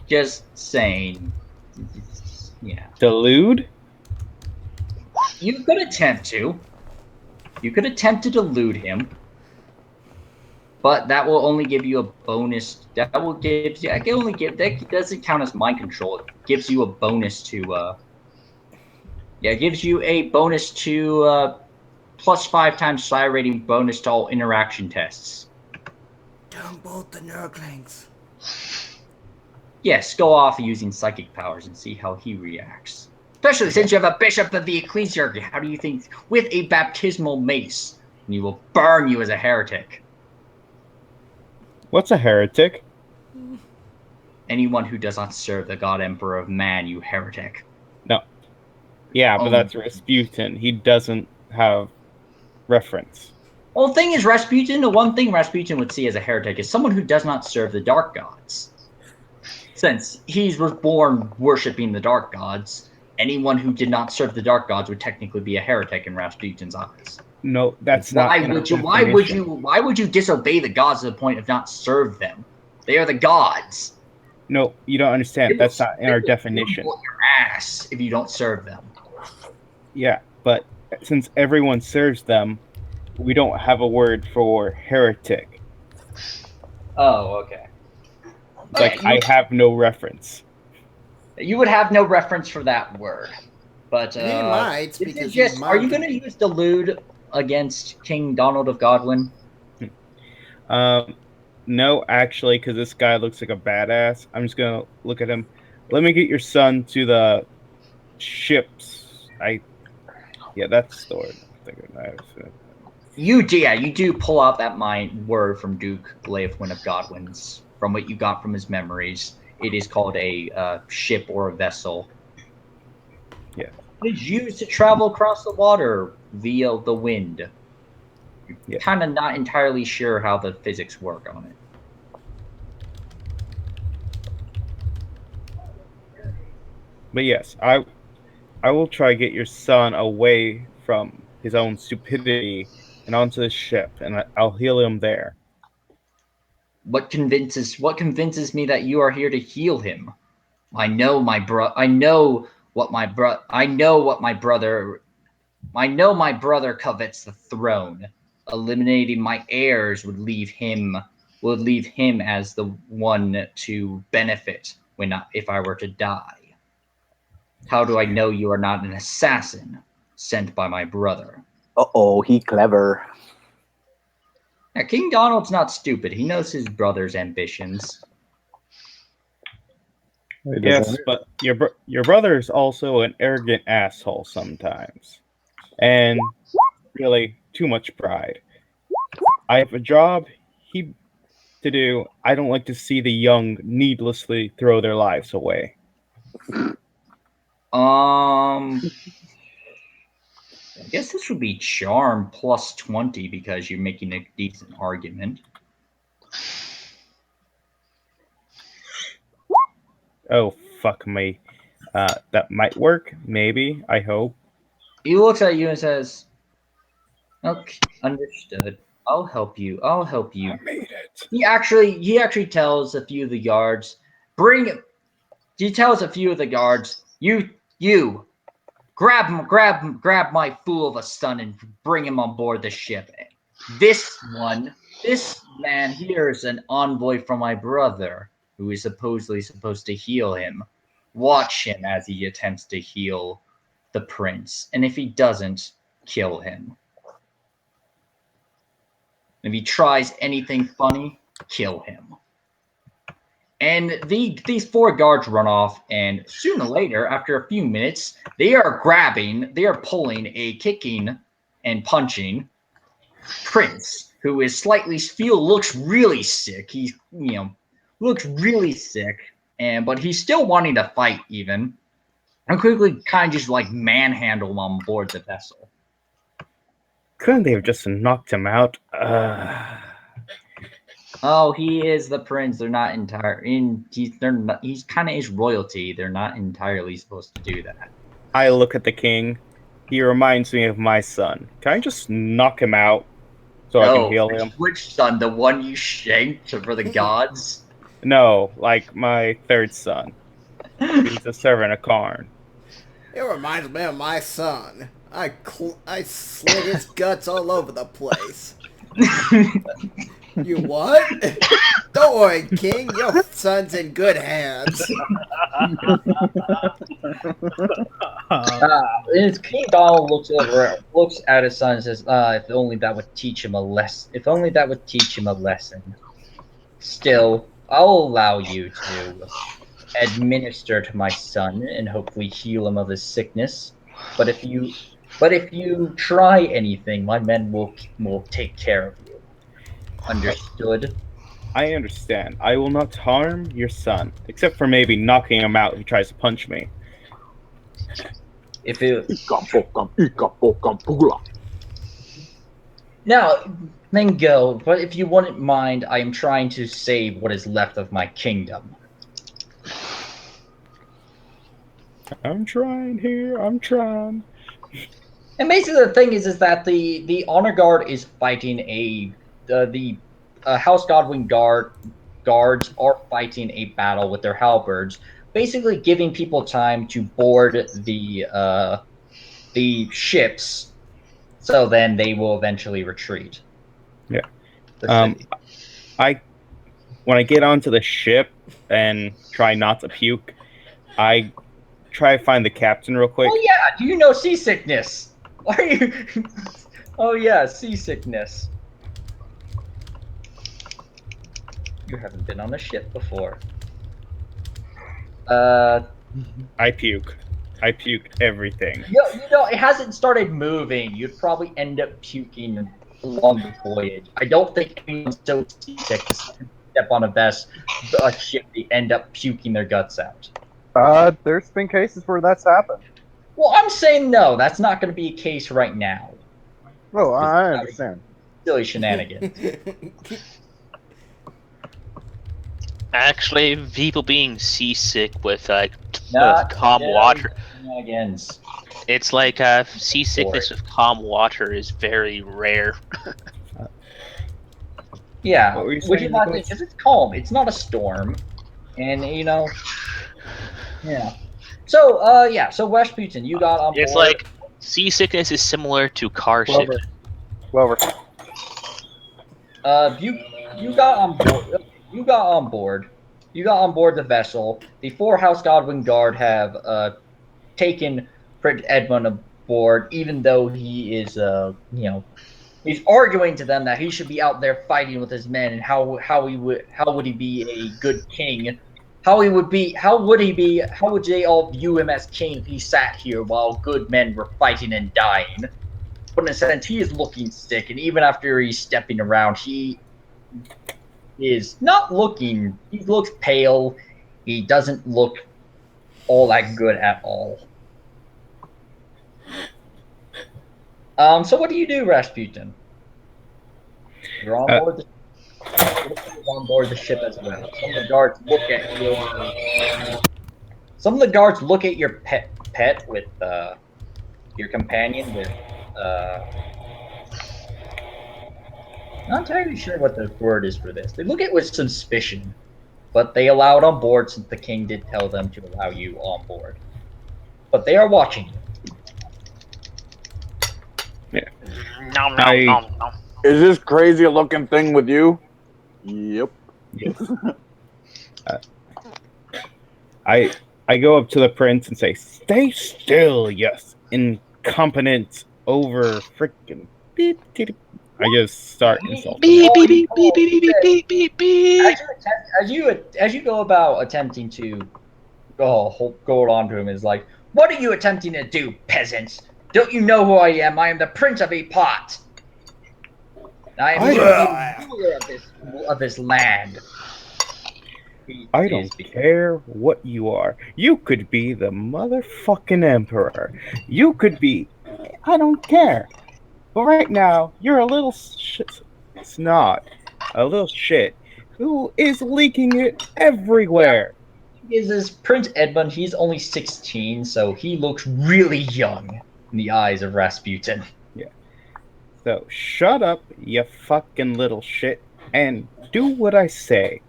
Just saying. Yeah. Delude? You could attempt to. You could attempt to delude him. But that will only give you a bonus. That will give you. I can only give. That doesn't count as mind control. It gives you a bonus to. Yeah, it gives you a bonus to plus 5 times psi rating bonus to all interaction tests. Don't bolt the Nurglings. Yes, go off using psychic powers and see how he reacts. Especially since you have a bishop of the ecclesiarchy. How do you think, with a baptismal mace, and he will burn you as a heretic? What's a heretic? Anyone who does not serve the God Emperor of Man, you heretic. No. Yeah, but that's Rasputin. He doesn't have reference. Well, the thing is, Rasputin, the one thing Rasputin would see as a heretic is someone who does not serve the dark gods. Since he was born worshipping the dark gods, anyone who did not serve the dark gods would technically be a heretic in Rasputin's eyes. No, that's not. Why would you disobey the gods to the point of not serve them? They are the gods. No, you don't understand. That's not in our definition. Your ass if you don't serve them. Yeah, but since everyone serves them, we don't have a word for heretic. Oh, okay. Like, I have no reference. You would have no reference for that word. But he might, because are you going to use delude against King Donald of Godwin? No, actually, because this guy looks like a badass. I'm just going to look at him. Let me get your son to the ships. Yeah, that's the word I'm thinking of. You do pull out that word from Duke Leofwin of Godwin's, from what you got from his memories. It is called a ship or a vessel. Yeah. It is used to travel across the water via the wind. You're kind of not entirely sure how the physics work on it. But yes, I will try to get your son away from his own stupidity and onto the ship, and I'll heal him there. What convinces me that you are here to heal him? I know my brother covets the throne. Eliminating my heirs would leave him as the one to benefit if I were to die. How do I know you are not an assassin sent by my brother? Uh-oh, he clever. Yeah, King Donald's not stupid. He knows his brother's ambitions. Yes, but your brother is also an arrogant asshole sometimes. And really, too much pride. I have a job to do. I don't like to see the young needlessly throw their lives away. I guess this would be charm plus 20 because you're making a decent argument. Oh, fuck me. That might work, maybe, I hope. He looks at you and says, okay, understood. I'll help you. I made it. He actually tells a few of the guards, you grab my fool of a son and bring him on board the ship. This man here is an envoy from my brother, who is supposedly supposed to heal him. Watch him as he attempts to heal the prince, and if he doesn't, kill him. If he tries anything funny, kill him. And these 4 guards run off, and sooner or later, after a few minutes, they are pulling a kicking and punching prince, who is looks really sick. He's, looks really sick, but he's still wanting to fight even. And quickly kind of just like manhandle him on board the vessel. Couldn't they have just knocked him out? Oh, he is the prince. They're not he's kind of his royalty. They're not entirely supposed to do that. I look at the king. He reminds me of my son. Can I just knock him out so I can heal him? Which son? The one you shanked for the gods? No, like my third son. He's a servant of Karn. It reminds me of my son. I slit his guts all over the place. You what? Don't worry, King. Your son's in good hands. King Donald looks at his son and says, "If only that would teach him a lesson. If only that would teach him a lesson. Still, I'll allow you to administer to my son and hopefully heal him of his sickness. But if you try anything, my men will take care of you. Understood?" I understand. I will not harm your son, except for maybe knocking him out if he tries to punch me. If it Pula. now, then go. But if you wouldn't mind, I am trying to save what is left of my kingdom. I'm trying here. I'm trying. And basically, the thing is that the honor guard is fighting the House Godwin guards are fighting a battle with their halberds, basically giving people time to board the ships, so then they will eventually retreat. Yeah. The city. When I get onto the ship and try not to puke, I try to find the captain real quick. Oh yeah, do you know seasickness? Why are you? Oh yeah, seasickness. You haven't been on a ship before. I puke. I puke everything. You know, it hasn't started moving. You'd probably end up puking along the voyage. I don't think anyone's so seasick to step on a ship, they end up puking their guts out. There's been cases where that's happened. Well, I'm saying no. That's not going to be a case right now. Oh, I understand. Silly shenanigans. Actually, people being seasick with Not calm silly water. Shenanigans. It's like seasickness with calm water is very rare. Yeah, What were you which saying, is not Nicholas? because it's calm. It's not a storm, and you know, yeah. So, yeah. So Rasputin, you got on board. It's like seasickness is similar to car sickness. Clover. You got on board. You got on board. You got on board the vessel. The four House Godwin Guard have taken Prince Edmund aboard, even though he is, he's arguing to them that he should be out there fighting with his men, and how would he be a good king? How would they all view him as king if he sat here while good men were fighting and dying? But in a sense, he is looking sick, and even after he's stepping around, he is not looking. He looks pale. He doesn't look all that good at all. So what do you do, Rasputin? You're on board. You're on board the ship as well. Some of the guards look at your. Some of the guards look at your pet with your companion with. Not entirely sure what the word is for this. They look at it with suspicion, but they allow it on board since the king did tell them to allow you on board. But they are watching you. Nom, nom, nom, nom. Is this crazy looking thing with you? Yep. I go up to the prince and say, "Stay still, yes, incompetent over freaking beep." I just start insulting. Beep, beep, beep, beep, beep, beep, beep, beep, beep. As you go about attempting to go on to him, is like, "What are you attempting to do, peasants? Don't you know who I am? I am the Prince of Epot. I am the ruler of this land." I don't care what you are. You could be the motherfucking emperor. You could be. I don't care. But right now, you're a little snot. A little shit. Who is leaking it everywhere. Is this Prince Edmund? He's only 16, so he looks really young in the eyes of Rasputin. Yeah. So shut up, you fucking little shit, and do what I say.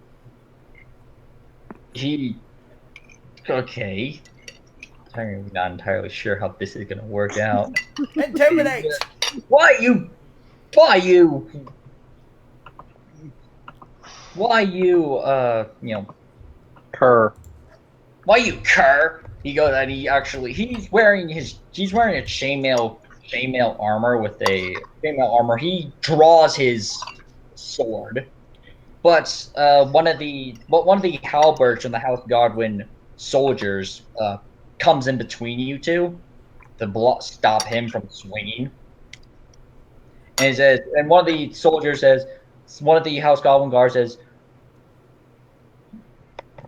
he okay. I'm not entirely sure how this is gonna work out. Intimidate! Why you? Why you? Why you? You know. Cur. Why you cur? He goes and he's wearing a chainmail armor with a chainmail armor. He draws his sword, but one of the halberds from the House Godwin soldiers comes in between you two to stop him from swinging. And he says, and one of the soldiers says, one of the House Godwin guards says,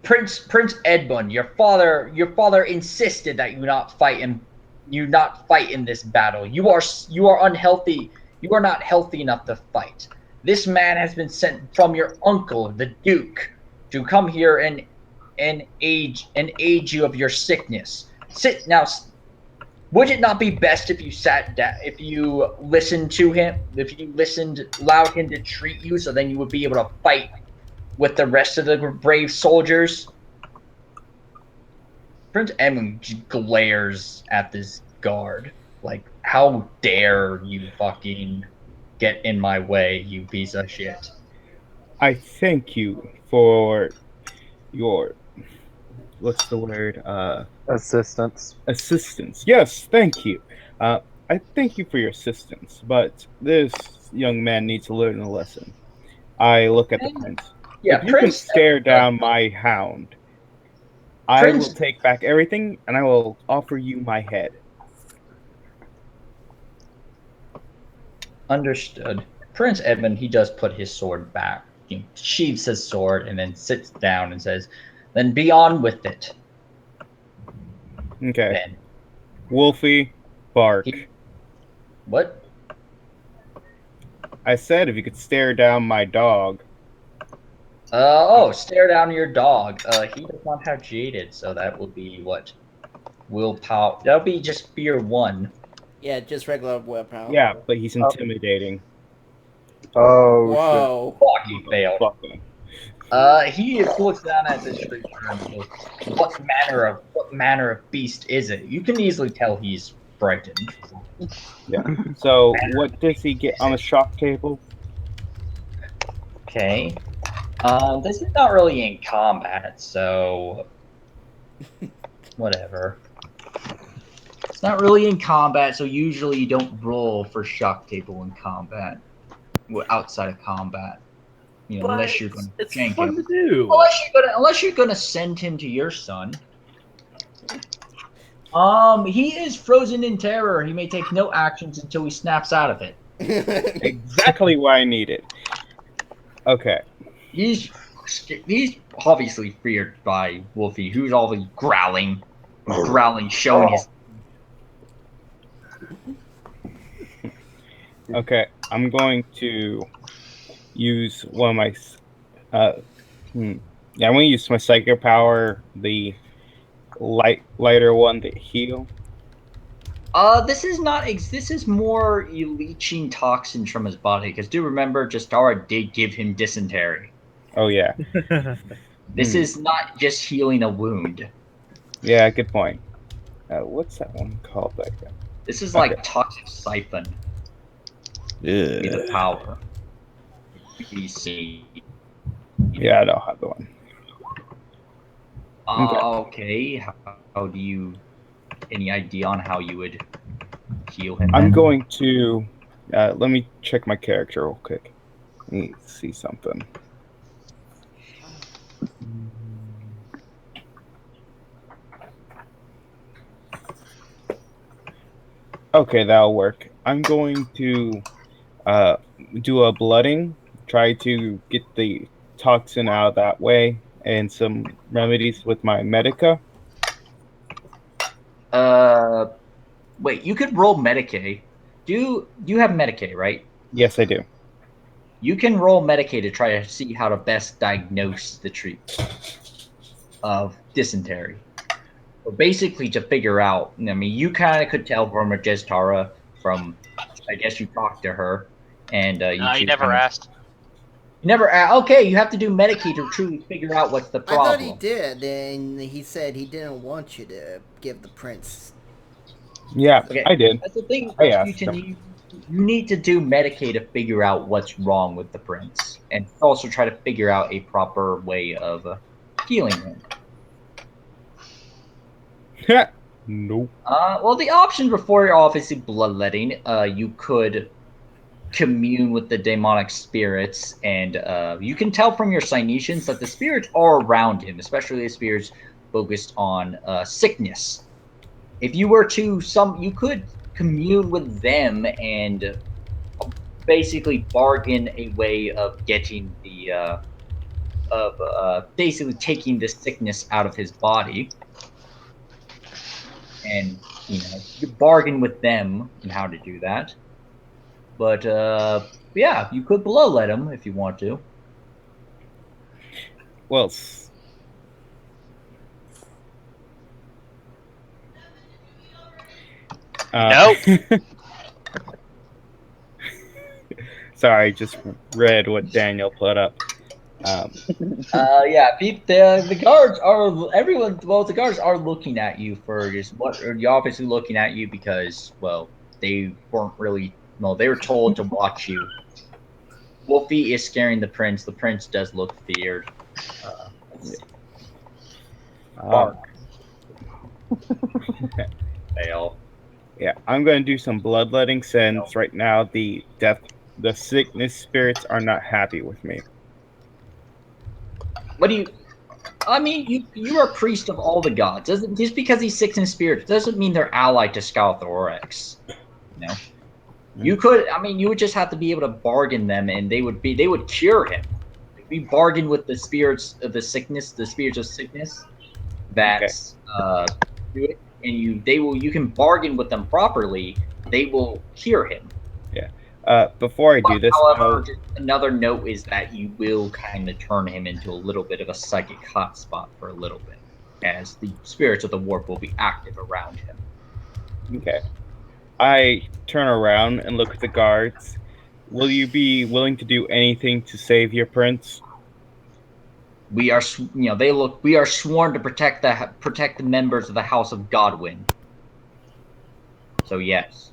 Prince Edmund, your father insisted that you not fight in this battle. You are unhealthy. You are not healthy enough to fight. This man has been sent from your uncle, the Duke, to come here and aid you of your sickness. Sit now. Would it not be best if you sat down, if you listened to him, allowed him to treat you, so then you would be able to fight with the rest of the brave soldiers? Prince Edmund glares at this guard like, how dare you fucking get in my way, you piece of shit. I thank you for your what's the word? Assistance. Assistance. Yes, thank you. I thank you for your assistance, but this young man needs to learn a lesson. I look at the prince. Yeah, if you can stare down my hound, I will take back everything and I will offer you my head. Understood. Prince Edmund, he does put his sword back. He sheathes his sword and then sits down and says, then be on with it. Okay. Then. Wolfie, bark. What? I said if you could stare down my dog. Stare down your dog. He does not have jaded, so that will be what? Willpower. That'll be just fear 1. Yeah, just regular willpower. Yeah, but he's intimidating. Oh, whoa. Fuck, he failed. Fucking. He looks down at this creature and goes, what manner of beast is it? You can easily tell he's frightened. Yeah. So what does he get on the shock table? Okay. This is not really in combat, so whatever. It's not really in combat, so usually you don't roll for shock table in combat. Outside of combat. You know, unless you're going to jank him. To do. Unless you're gonna send him to your son. He is frozen in terror. He may take no actions until he snaps out of it. Exactly what I needed. Okay. He's obviously feared by Wolfie, who's always growling, showing his. Okay, I'm going to use one of my. I'm going to use my psychic power, the lighter one, to heal. This is not. This is more you leaching toxins from his body. Because do remember, Justara did give him dysentery. Oh yeah. This is not just healing a wound. Yeah, good point. What's that one called? This is like toxic siphon. Yeah. The power. PC. Yeah, I don't have the one. Okay. How do you? Any idea on how you would heal him? I'm going to. Let me check my character real quick. Let me see something. Okay, that'll work. I'm going to do a blooding, try to get the toxin out that way, and some remedies with my Medica. Wait, you could roll Medicaid. Do you have Medicaid, right? Yes, I do. You can roll Medicaid to try to see how to best diagnose the treatment of dysentery. So basically, to figure out, I mean, you kind of could tell from Tara from, I guess you talked to her, and You never asked. You never. Okay, you have to do Medicaid to truly figure out what's the I thought he problem. did, and he said he didn't want you to give the prince. Yeah, Okay, I did. that's the thing, I asked Rasputin. him. You need to do Medicaid to figure out what's wrong with the prince, and also try to figure out a proper way of healing him. Nope. Well, the options before are obviously bloodletting. You could commune with the demonic spirits, and you can tell from your Cynetians that the spirits are around him, especially the spirits focused on sickness. If you were to you could commune with them and basically bargain a way of getting the of basically taking the sickness out of his body, and you bargain with them on how to do that. But yeah, you could bloodlet him if you want to. Well, Nope. Sorry, I just read what Daniel put up. Yeah, the guards are everyone. Well, the guards are looking at you for just what are you obviously looking at you because they weren't really they were told to watch you. Wolfie is scaring the prince. The prince does look feared. Let's see. Bark. Fail. Yeah, I'm going to do some bloodletting since right now the sickness spirits are not happy with me. What do you? I mean, you are a priest of all the gods. Just because he's sick in spirit doesn't mean they're allied to Scalthorax. You know, you could. I mean, you would just have to be able to bargain them, and they would cure him. If we bargain with the spirits of the sickness, the spirits of sickness, that's do it, and you can bargain with them properly. They will cure him. Yeah. Before I do this, However, just another note is that you will kind of turn him into a little bit of a psychic hotspot for a little bit, as the spirits of the warp will be active around him. okay. I turn around and look at the guards. Will you be willing to do anything to save your prince? We are, we are sworn to protect the members of the House of Godwin. So yes.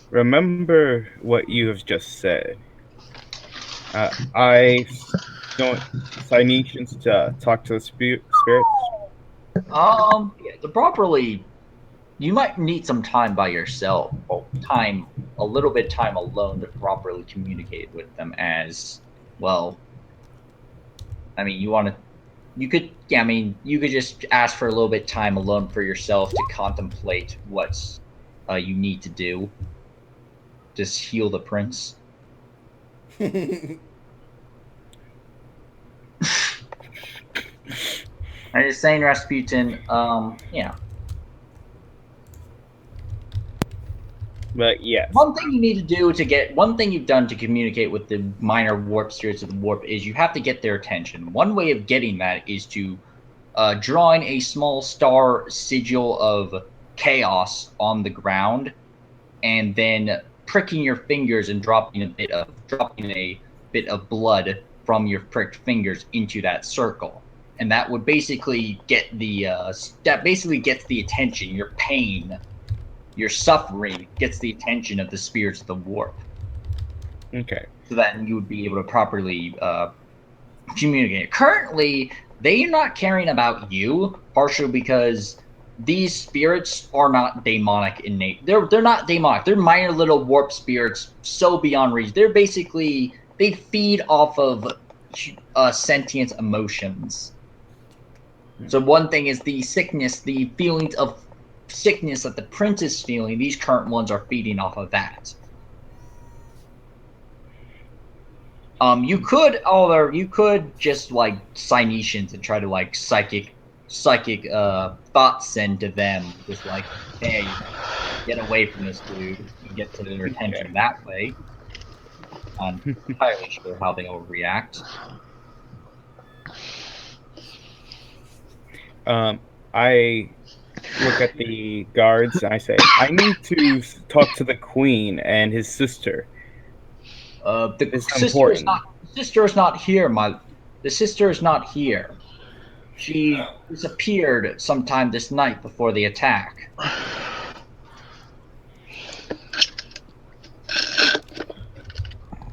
Remember what you have just said. I don't Cynetians to talk to the spirits. Yeah, to properly, you might need some time by yourself, or a little bit time alone to properly communicate with them. As well, I mean, you could just ask for a little bit time alone for yourself to contemplate what you need to do. Just heal the prince. I'm just saying, Rasputin. Yeah. But yes. One thing you need to do one thing you've done to communicate with the minor warp spirits of the warp is you have to get their attention. One way of getting that is to drawing a small star sigil of chaos on the ground, and then pricking your fingers and dropping a bit of blood from your pricked fingers into that circle, and that would basically get that basically gets the attention. Your pain, your suffering gets the attention of the spirits of the warp. Okay. So that you would be able to properly communicate. Currently, they are not caring about you, partially because these spirits are not demonic in nature. They're not demonic. They're minor little warp spirits, so beyond reach. They feed off of sentient emotions. So one thing is the sickness, the feelings of sickness that the prince is feeling. These current ones are feeding off of that. You could just like Cynetians and try to like psychic thoughts send to them, just like, hey, get away from this dude, and get to their attention that way. I'm entirely sure how they will react. I look at the guards and I say, I need to talk to the queen and his sister. The It's sister is important. not. The sister is not here. The sister is not here. She disappeared sometime this night before the attack.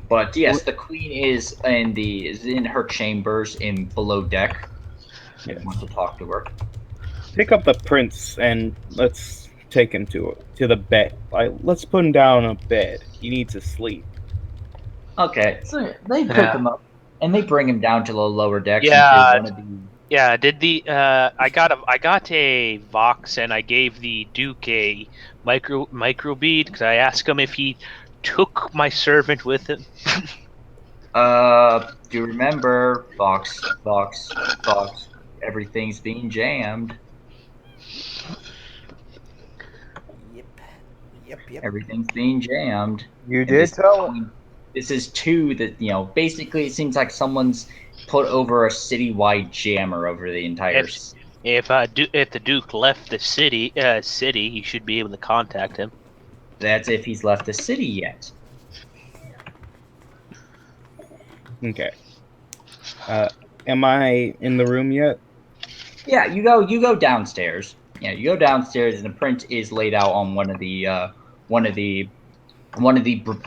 But yes, the queen is in her chambers in below deck. Yes. Want to talk to her? Pick up the prince and let's take him to the bed. Let's put him down on a bed. He needs to sleep. Okay, so they pick Yeah. him up and they bring him down to the lower decks Yeah. into one of the. Yeah, did the I got a Vox and I gave the Duke a micro bead because I asked him if he took my servant with him. Do you remember Fox? Everything's being jammed. Yep. Everything's being jammed. You And did this, tell. this is two that basically it seems like someone's put over a citywide jammer over the entire. If the Duke left the city, you should be able to contact him. That's if he's left the city yet. Okay. Am I in the room yet? Yeah, you go downstairs. Yeah, you go downstairs, and the print is laid out on one of the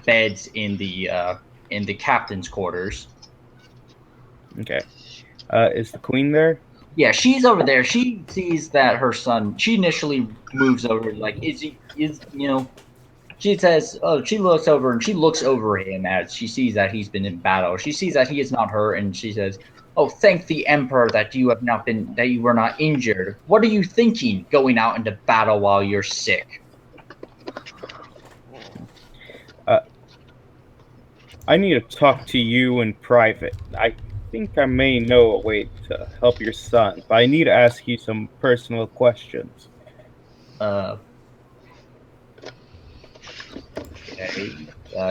beds in the captain's quarters. Okay. Is the queen there? Yeah, she's over there. She sees that her son. She initially moves over, like, She says, "Oh." She looks over and she looks over him as she sees that he's been in battle. She sees that he is not hurt, and she says, "Oh, thank the Emperor that you were not injured. What are you thinking, going out into battle while you're sick?" I need to talk to you in private. I think I may know a way to help your son, but I need to ask you some personal questions. Okay.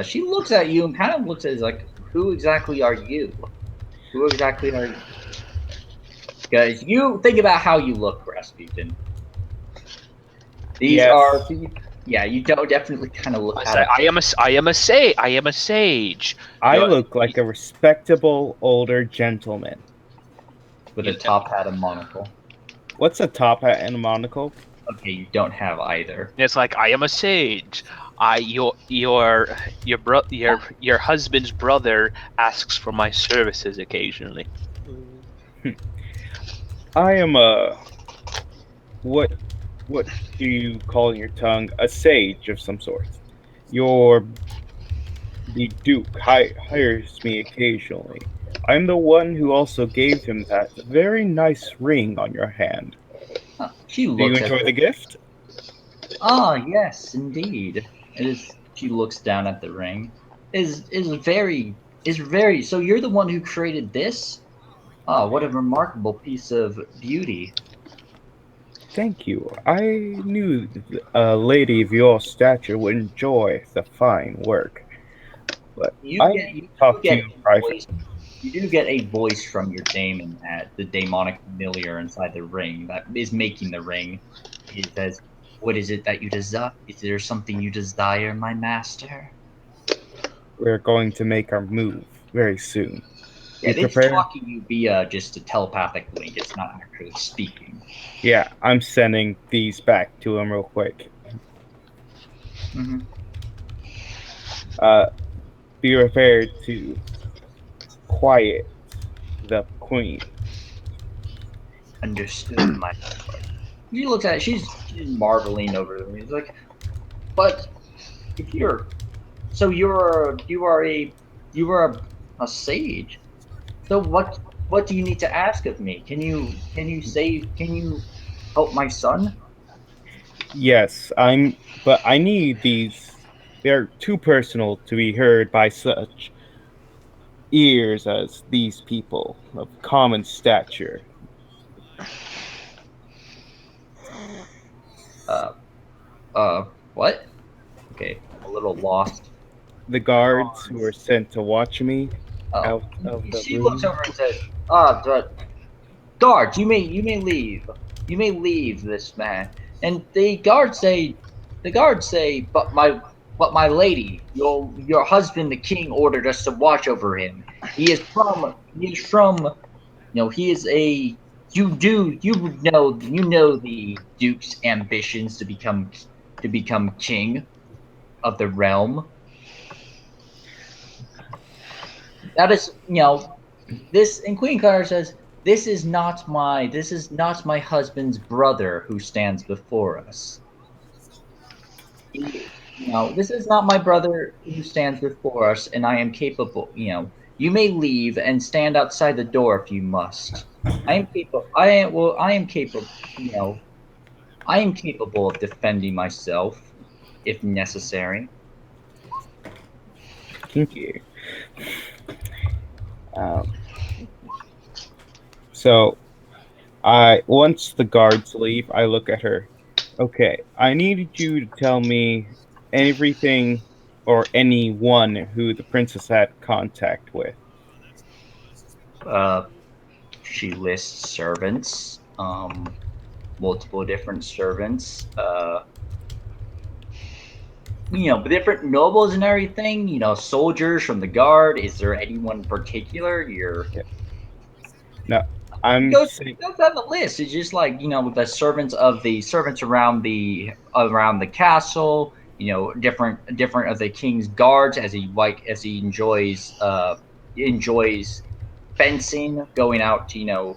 She looks at you and kind of looks at you like, "Who exactly are you? Who exactly are you?" Because you think about how you look, Rasputin. These Yes. are, yeah, you don't definitely kind of look at it. I am a sage. I look like a respectable older gentleman. With a top hat and monocle. What's a top hat and a monocle? Okay, you don't have either. It's like I am a sage. Your husband's brother asks for my services occasionally. I am what do you call in your tongue? A sage of some sort. The Duke hires me occasionally. I'm the one who also gave him that very nice ring on your hand. She Do you looks enjoy at the gift? Ah, yes, indeed. It is. She looks down at the ring. Is very. So you're the one who created this? Ah, what a remarkable piece of beauty. Thank you. I knew a lady of your stature would enjoy the fine work. But You talk to you in private. You do get a voice from your daemon, the demonic familiar inside the ring that is making the ring. He says, "What is it that you desire? Is there something you desire, my master?" We're going to make our move very soon. Yeah, You it's prepared? talking you via just a telepathic link. It's not actually speaking. Yeah, I'm sending these back to him real quick. Mm-hmm. Be prepared to quiet the queen. Understood, my lord. She looks at it. She's marveling over it. He's like, "But if you are a sage. So what do you need to ask of me? Can you help my son?" Yes, but I need these. They're too personal to be heard by such ears as these people of common stature. What? Okay, I'm a little lost. The guards who are sent to watch me Oh. out of the She room. looks over and says, "Guards, you may leave. You may leave this man. And the guards say, but my lady, your husband, the king, ordered us to watch over him. He is from, he is a, you know the duke's ambitions to become king of the realm. That is, this, and Queen Clara says, this is not my husband's brother who stands before us. This is not my brother who stands before us, and I am capable. You may leave and stand outside the door if you must. I am capable. I am well. I am capable. I am capable of defending myself if necessary. Thank you. Um, so once the guards leave, I look at her. Okay, I needed you to tell me everything or anyone who the princess had contact with. Uh, she lists servants, multiple different servants. Different nobles and everything. Soldiers from the guard. Is there anyone in particular you're? Yeah. No, I'm Goes saying goes down the list. It's just like with the servants around the castle. Different of the king's guards as he enjoys fencing, going out enjoys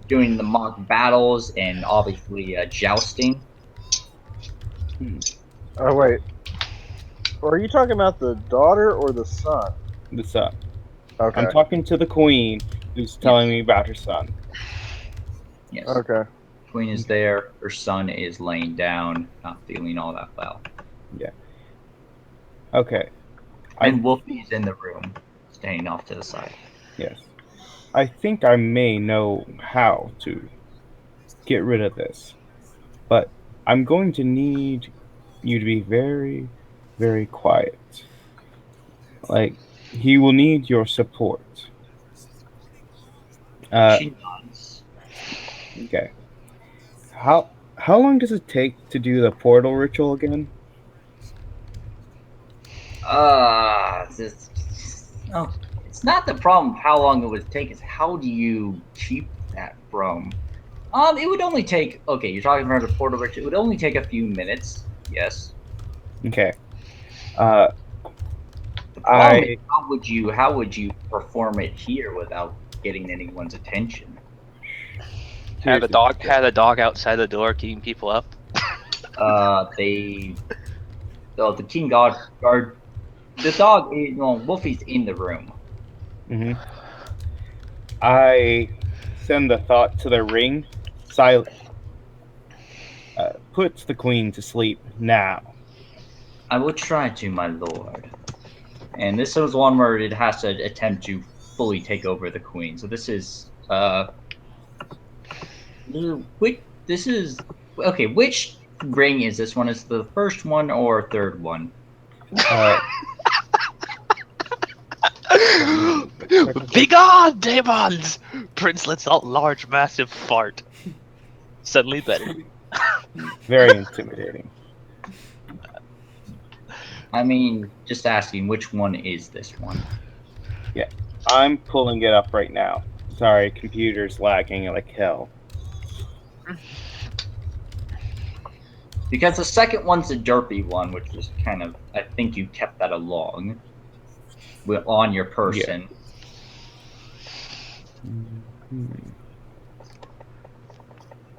doing the mock battles and obviously jousting. Oh wait, are you talking about the daughter or the son? the son. Okay. I'm talking to the queen who's telling me about her son. Yes, Okay. Queen is there. Her son is laying down, not feeling all that well. Yeah. Okay. And Wolfie's in the room, standing off to the side. Yes. I think I may know how to get rid of this, but I'm going to need you to be very, very quiet. Like, he will need your support. She nods. Okay. How long does it take to do the portal ritual again? This, oh, it's not the problem of how long it would take. It's how do you keep that from? It would only take. Okay, you're talking about a portal ritual. It would only take a few minutes. Yes. Okay. Uh, The problem is I how would you perform it here without getting anyone's attention? Had a dog outside the door keeping people up. The king guard, the dog. Wolfie's in the room. Mhm. I send the thought to the ring. Silent. Puts the queen to sleep now. I will try to, my lord. And this is one where it has to attempt to fully take over the queen. So this is this is okay. Which ring is this one? Is the first one or third one? Begone, demons! Prince lets out large, massive fart. Suddenly better. Very intimidating. I mean, just asking, which one is this one? Yeah, I'm pulling it up right now. Sorry, computer's lagging like hell. Because the second one's a derpy one, which is kind of, I think you kept that along on your person. Yeah.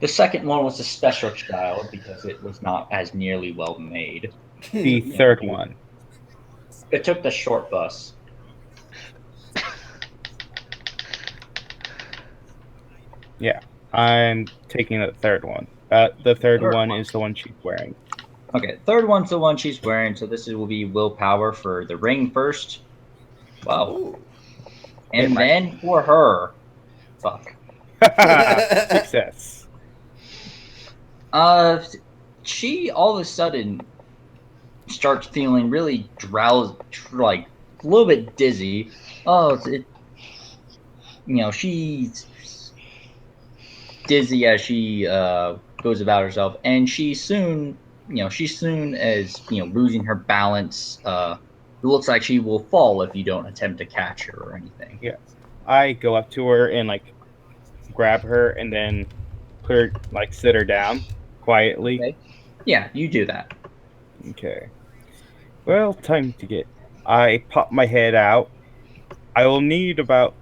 The second one was a special child because it was not as nearly well made. The third one. It took the short bus. Yeah, I'm taking the third one. The third one is the one she's wearing. Okay, third one's the one she's wearing, so will be willpower for the ring first. Wow. Ooh. And then for her. Fuck. Success. She all of a sudden starts feeling really drowsy, like a little bit dizzy. dizzy as she goes about herself, and she soon as losing her balance. It looks like she will fall if you don't attempt to catch her or anything. Yeah. I go up to her and like grab her and then put her like sit her down quietly. Okay. Yeah, you do that. Okay. Well, time to get. I pop my head out. I will need about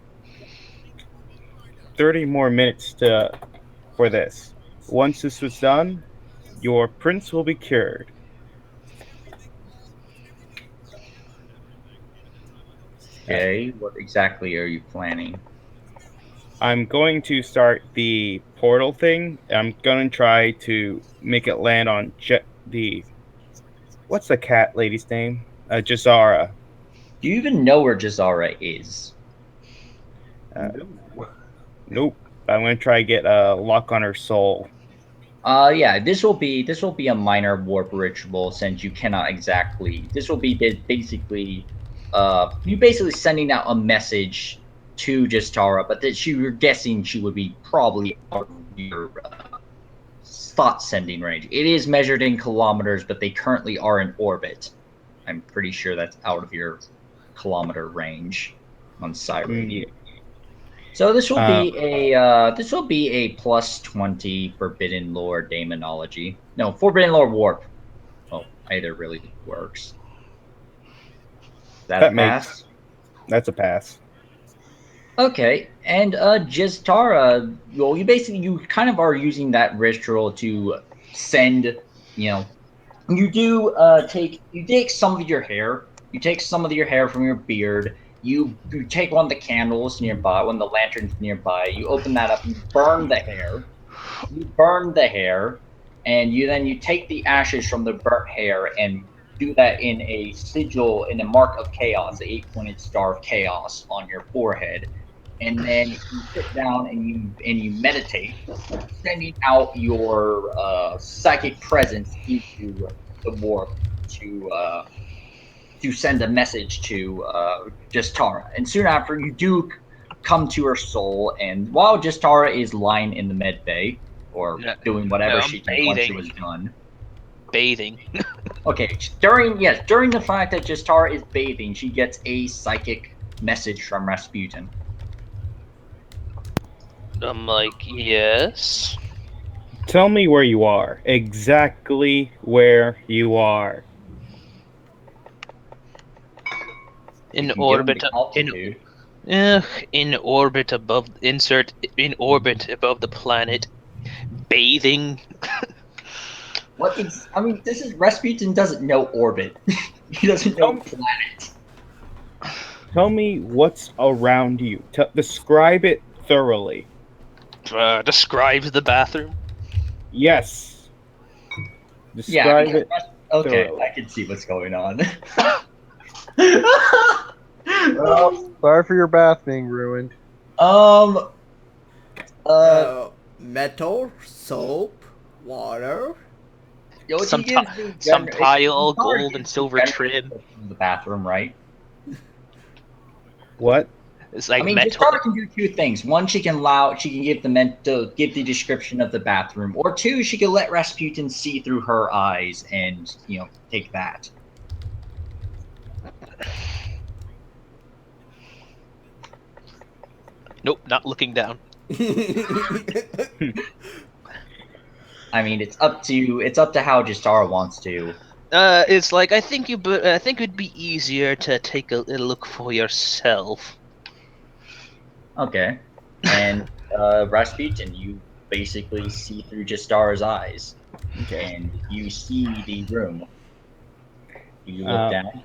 30 more minutes for this. Once this was done, your prince will be cured. Okay, what exactly are you planning? I'm going to start the portal thing. I'm going to try to make it land on the. What's the cat lady's name? Jazara. Do you even know where Jazara is? Nope. I'm going to try to get a lock on her soul. Yeah, this will be a minor warp ritual since you cannot exactly. This will be basically, you basically sending out a message to Jastara, but that you're guessing she would be probably out of your thought sending range. It is measured in kilometers, but they currently are in orbit. I'm pretty sure that's out of your kilometer range on site radio. So this will be a plus 20 Forbidden Lore Daemonology. No, Forbidden Lore Warp. Oh, either really works. That a pass? That's a pass. Okay, and Jiztara, well, you kind of are using that ritual to send, you do take some of your hair. You take some of your hair from your beard. You take one of the candles nearby, one of the lanterns nearby. You open that up. You burn the hair. And you take the ashes from the burnt hair and do that in a sigil, in a mark of chaos, the 8-pointed star of chaos on your forehead. And then you sit down and you meditate, sending out your psychic presence into the warp to send a message to Jastara. And soon after, you do come to her soul, and while Jastara is lying in the med bay or doing whatever she did once she was done. Bathing. Okay, during the fact that Jastara is bathing, she gets a psychic message from Rasputin. I'm like, yes. Tell me where you are. Exactly where you are. In orbit above the planet, bathing. This is Rasputin doesn't know orbit. He doesn't know planet. Tell me what's around you. Describe it thoroughly. Describe the bathroom. Yes. Describe it. Okay, thoroughly. I can see what's going on. Well, sorry for your bath being ruined. Metal, soap, water. Some tile, gold and silver trim. The bathroom, right? What? It's like Jastara can do two things. One, she can give the description of the bathroom, or two, she can let Rasputin see through her eyes and take that. Nope, not looking down. It's up to how Jastara wants to. It's like I think it'd be easier to take a look for yourself. Okay, and Rasputin, you basically see through Jastara's eyes, and you see the room. You look down.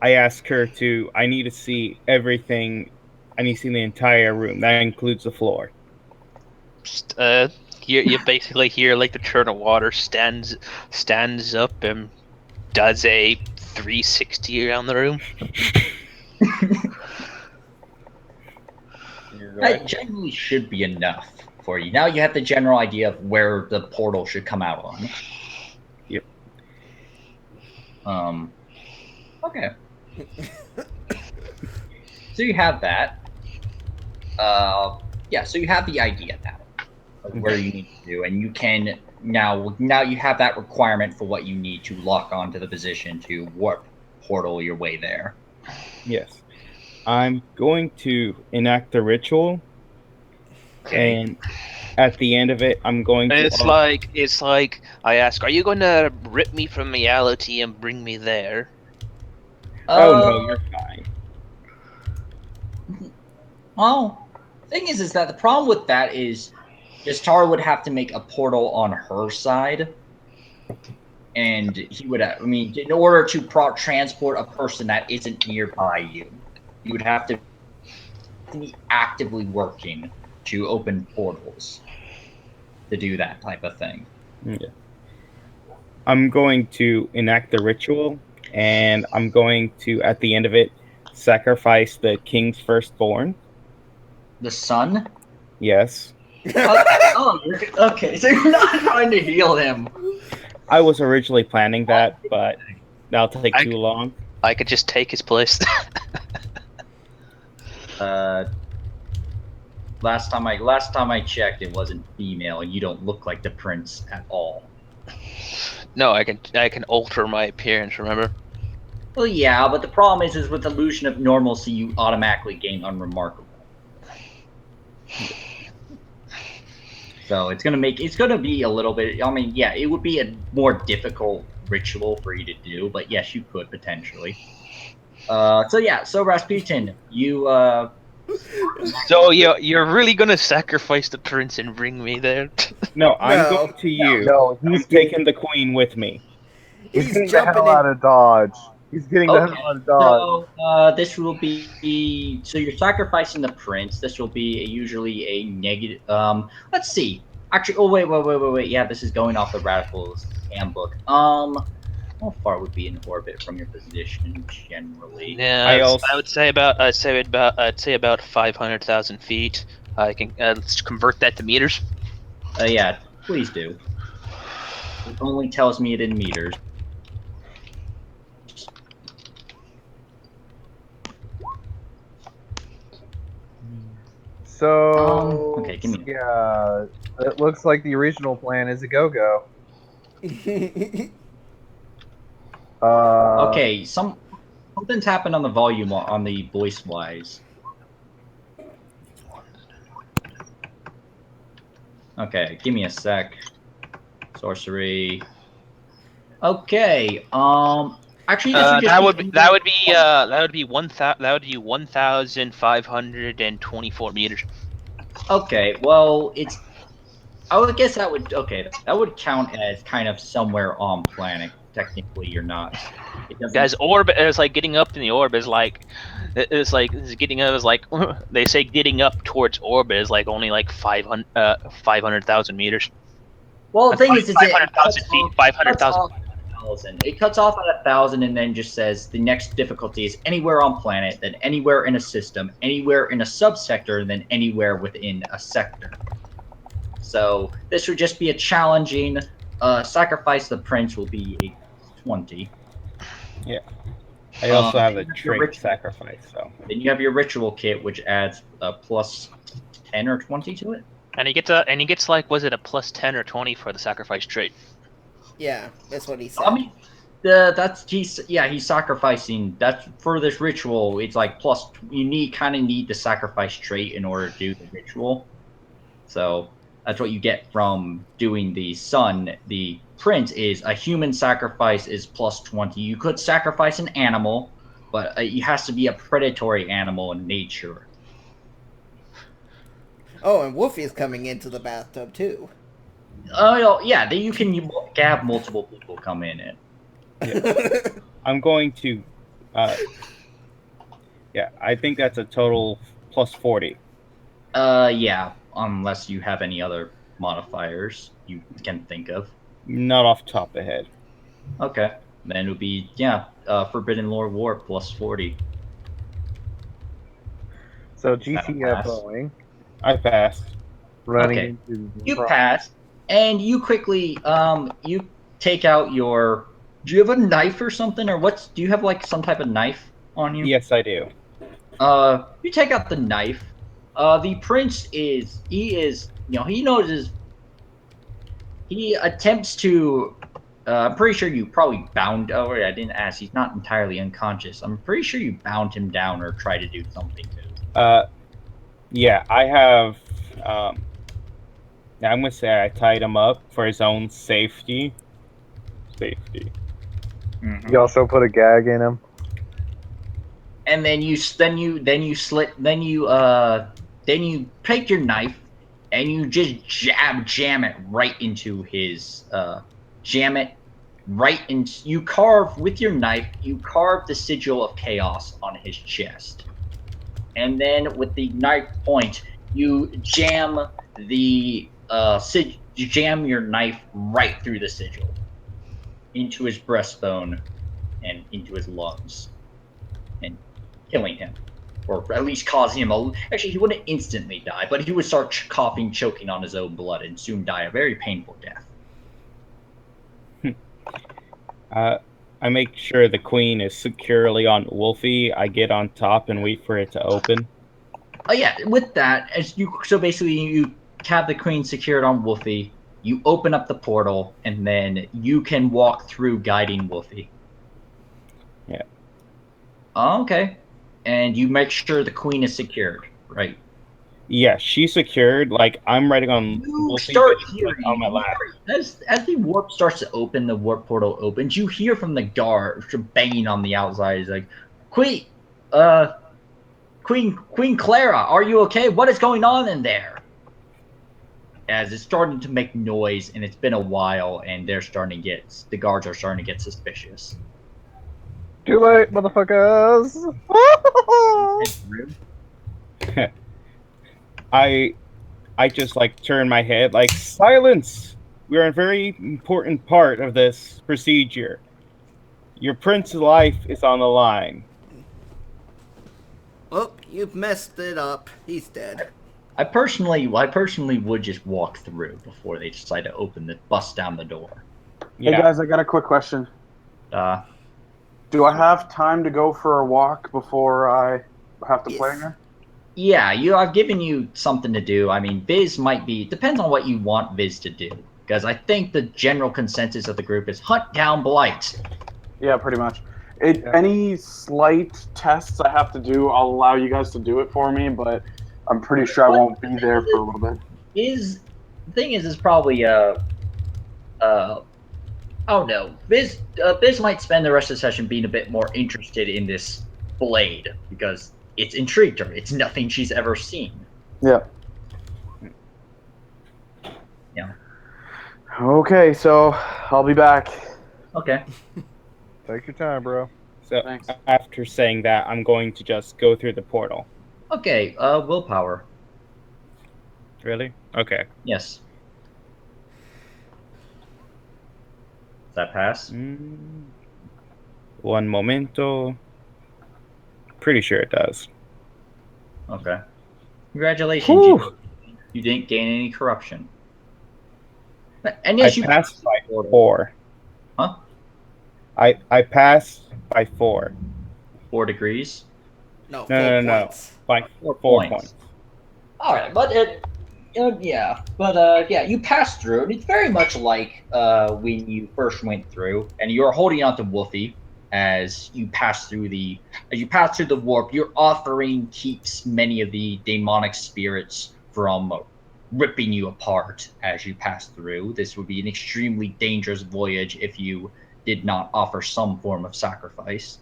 I ask her to. I need to see everything. I need to see the entire room. That includes the floor. You basically hear like the churn of water stands up and does a 360 around the room. That generally should be enough for you. Now you have the general idea of where the portal should come out on. Yep. Okay. So you have that. So you have the idea now. of where you need to do, and you can now you have that requirement for what you need to lock onto the position to warp portal your way there. Yes. I'm going to enact the ritual, Okay. and at the end of it, I'm going to. It's like I ask, are you going to rip me from reality and bring me there? Oh no, you're fine. Well, thing is that the problem with that is Tara would have to make a portal on her side, and he would. I mean, in order to transport a person that isn't nearby you, you would have to be actively working to open portals to do that type of thing. Yeah. I'm going to enact the ritual, and I'm going to, at the end of it, sacrifice the king's firstborn. The sun? Yes. Okay. So you're not trying to heal him. I was originally planning that, but that'll take too long. I could just take his place. Last time I checked, it wasn't female. You don't look like the prince at all. No, I can alter my appearance. Remember? Well, yeah, but the problem is with illusion of normalcy, you automatically gain unremarkable. So it's gonna be a little bit. I mean, yeah, it would be a more difficult ritual for you to do, but yes, you could potentially. So Rasputin, you So you're really gonna sacrifice the prince and bring me there? No, I'm going to you. No, I'm he's taking the queen with me. He's getting the jumping hell in. out of Dodge. He's getting the hell out of Dodge. So this will be so you're sacrificing the prince. This will be usually a negative. Let's see. Actually, oh wait. Yeah, this is going off the Radicals handbook. How far would be in orbit from your position generally? Yeah, I'd say about 500,000 feet. I can let's convert that to meters. Yeah, please do. It only tells me it in meters. So okay, give me. Yeah, it looks like the original plan is a go-go. Okay, something's happened on the volume on the voice wise. Okay, give me a sec. Sorcery. Okay. Actually, that would be 1,524 meters. Okay. Well, I would guess that would count as kind of somewhere on planet. Technically, you're not. Guys, orbit is like getting up in the orbit is like getting up is like they say getting up towards orbit is like only like 500,000 meters. Well, the thing is 500,000 feet, 500,000. It cuts off at 1,000 and then just says the next difficulty is anywhere on planet, then anywhere in a system, anywhere in a subsector, and then anywhere within a sector. So this would just be a challenging. Sacrifice the prince will be a 20. Yeah. I also have a trait sacrifice, so. Then you have your ritual kit, which adds a plus 10 or 20 to it. And he gets like, was it a plus 10 or 20 for the sacrifice trait? Yeah, that's what he said. I mean, he's sacrificing. That's for this ritual. It's like plus. You kind of need the sacrifice trait in order to do the ritual. So that's what you get from doing the sun. The prince is a human sacrifice is plus 20. You could sacrifice an animal, but it has to be a predatory animal in nature. Oh, and Wolfie is coming into the bathtub too. Oh yeah, you can have multiple people come in it. Yeah. I'm going to. Yeah, I think that's a total plus 40. Yeah, unless you have any other modifiers you can think of. Not off the top of the head. Okay, then it would be Forbidden Lore War plus 40. So GTFOing. I passed. Running okay. You passed, and you quickly you take out your. Do you have a knife or something, or do you have like some type of knife on you? Yes, I do. You take out the knife. The prince is he notices. He attempts to. I'm pretty sure you probably bound. Oh, wait, I didn't ask. He's not entirely unconscious. I'm pretty sure you bound him down or try to do something to him. Yeah, I have. I'm gonna say I tied him up for his own safety. Safety. Mhm. You also put a gag in him. And then you take your knife and you just jam it right into his you carve with your knife, you carve the sigil of chaos on his chest. And then with the knife point, you jam you jam your knife right through the sigil into his breastbone and into his lungs, and killing him, or at least causing him Actually, he wouldn't instantly die, but he would start coughing, choking on his own blood, and soon die a very painful death. I make sure the queen is securely on Wolfie. I get on top and wait for it to open. Oh yeah, with that, so basically you have the queen secured on Wolfie. You open up the portal, and then you can walk through, guiding Wolfie. Yeah. Oh, okay. And you make sure the queen is secured, right? Yeah, she's secured. Like, I'm riding on You Wolfie, start but she's, like, hearing on my lap. as the warp starts to open, the warp portal opens. You hear from the guard banging on the outside. He's like, "Queen, Queen Clara, are you okay? What is going on in there?" As it's starting to make noise, and it's been a while, and the guards are starting to get suspicious. Too late, motherfuckers! I just like turn my head like, silence. We are a very important part of this procedure. Your prince's life is on the line. Oh, you've messed it up. He's dead. I personally would just walk through before they decide to bust down the door. Hey Yeah. guys, I got a quick question. Uh, Do I have time to go for a walk before I have to play Yes. again? Yeah, I've given you something to do. I mean, Viz depends on what you want Viz to do. Because I think the general consensus of the group is hunt down Blight. Yeah, pretty much. Any slight tests I have to do, I'll allow you guys to do it for me, but I'm pretty sure I won't be there for a little bit. The thing is probably oh no, Viz might spend the rest of the session being a bit more interested in this blade because it's intrigued her. It's nothing she's ever seen. Yeah. Yeah. Okay, so I'll be back. Okay. Take your time, bro. So Thanks. after saying that, I'm going to just go through the portal. Okay. Willpower. Really? Okay. Yes. Does that pass? One momento. Pretty sure it does. Okay. Congratulations. Whew. You didn't gain any corruption. And yes, I passed by 4. Huh? I passed by 4. 4 degrees. No, No. points. By 4 4 points. points. All right, but you passed through, and it's very much like when you first went through, and you're holding on to Wolfie as you pass through the warp. Your offering keeps many of the demonic spirits from ripping you apart as you pass through. This would be an extremely dangerous voyage if you did not offer some form of sacrifice.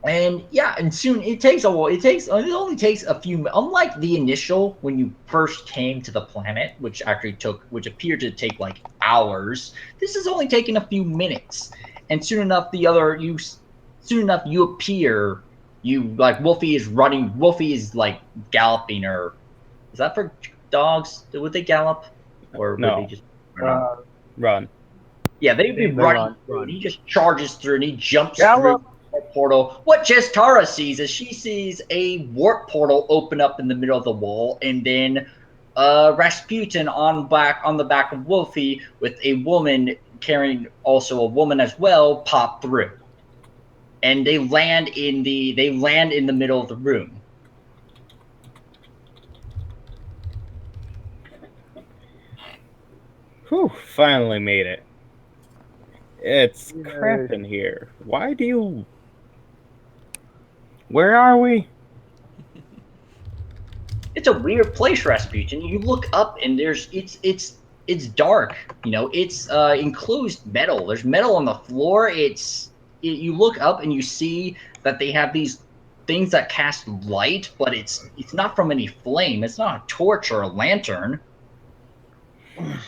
And yeah, and soon it only takes a few. Unlike the initial when you first came to the planet, which appeared to take like hours, this is only taking a few minutes. And soon enough, you appear. Wolfie is running. Wolfie is like galloping, or is that for dogs? Would they gallop, or would No. they just Run. Yeah, they'd be They running run. through, and he just charges through, and he jumps Gallop. through the portal. What Tara sees is she sees a warp portal open up in the middle of the wall, and then Rasputin on the back of Wolfie with a woman carrying also a woman as well pop through, and they land in the middle of the room. Whew, finally made it. It's Yay. crap in here. Why do you... Where are we? It's a weird place, Rasputin. You look up and it's dark. You know, it's enclosed metal. There's metal on the floor. You look up and you see that they have these things that cast light, but it's not from any flame. It's not a torch or a lantern.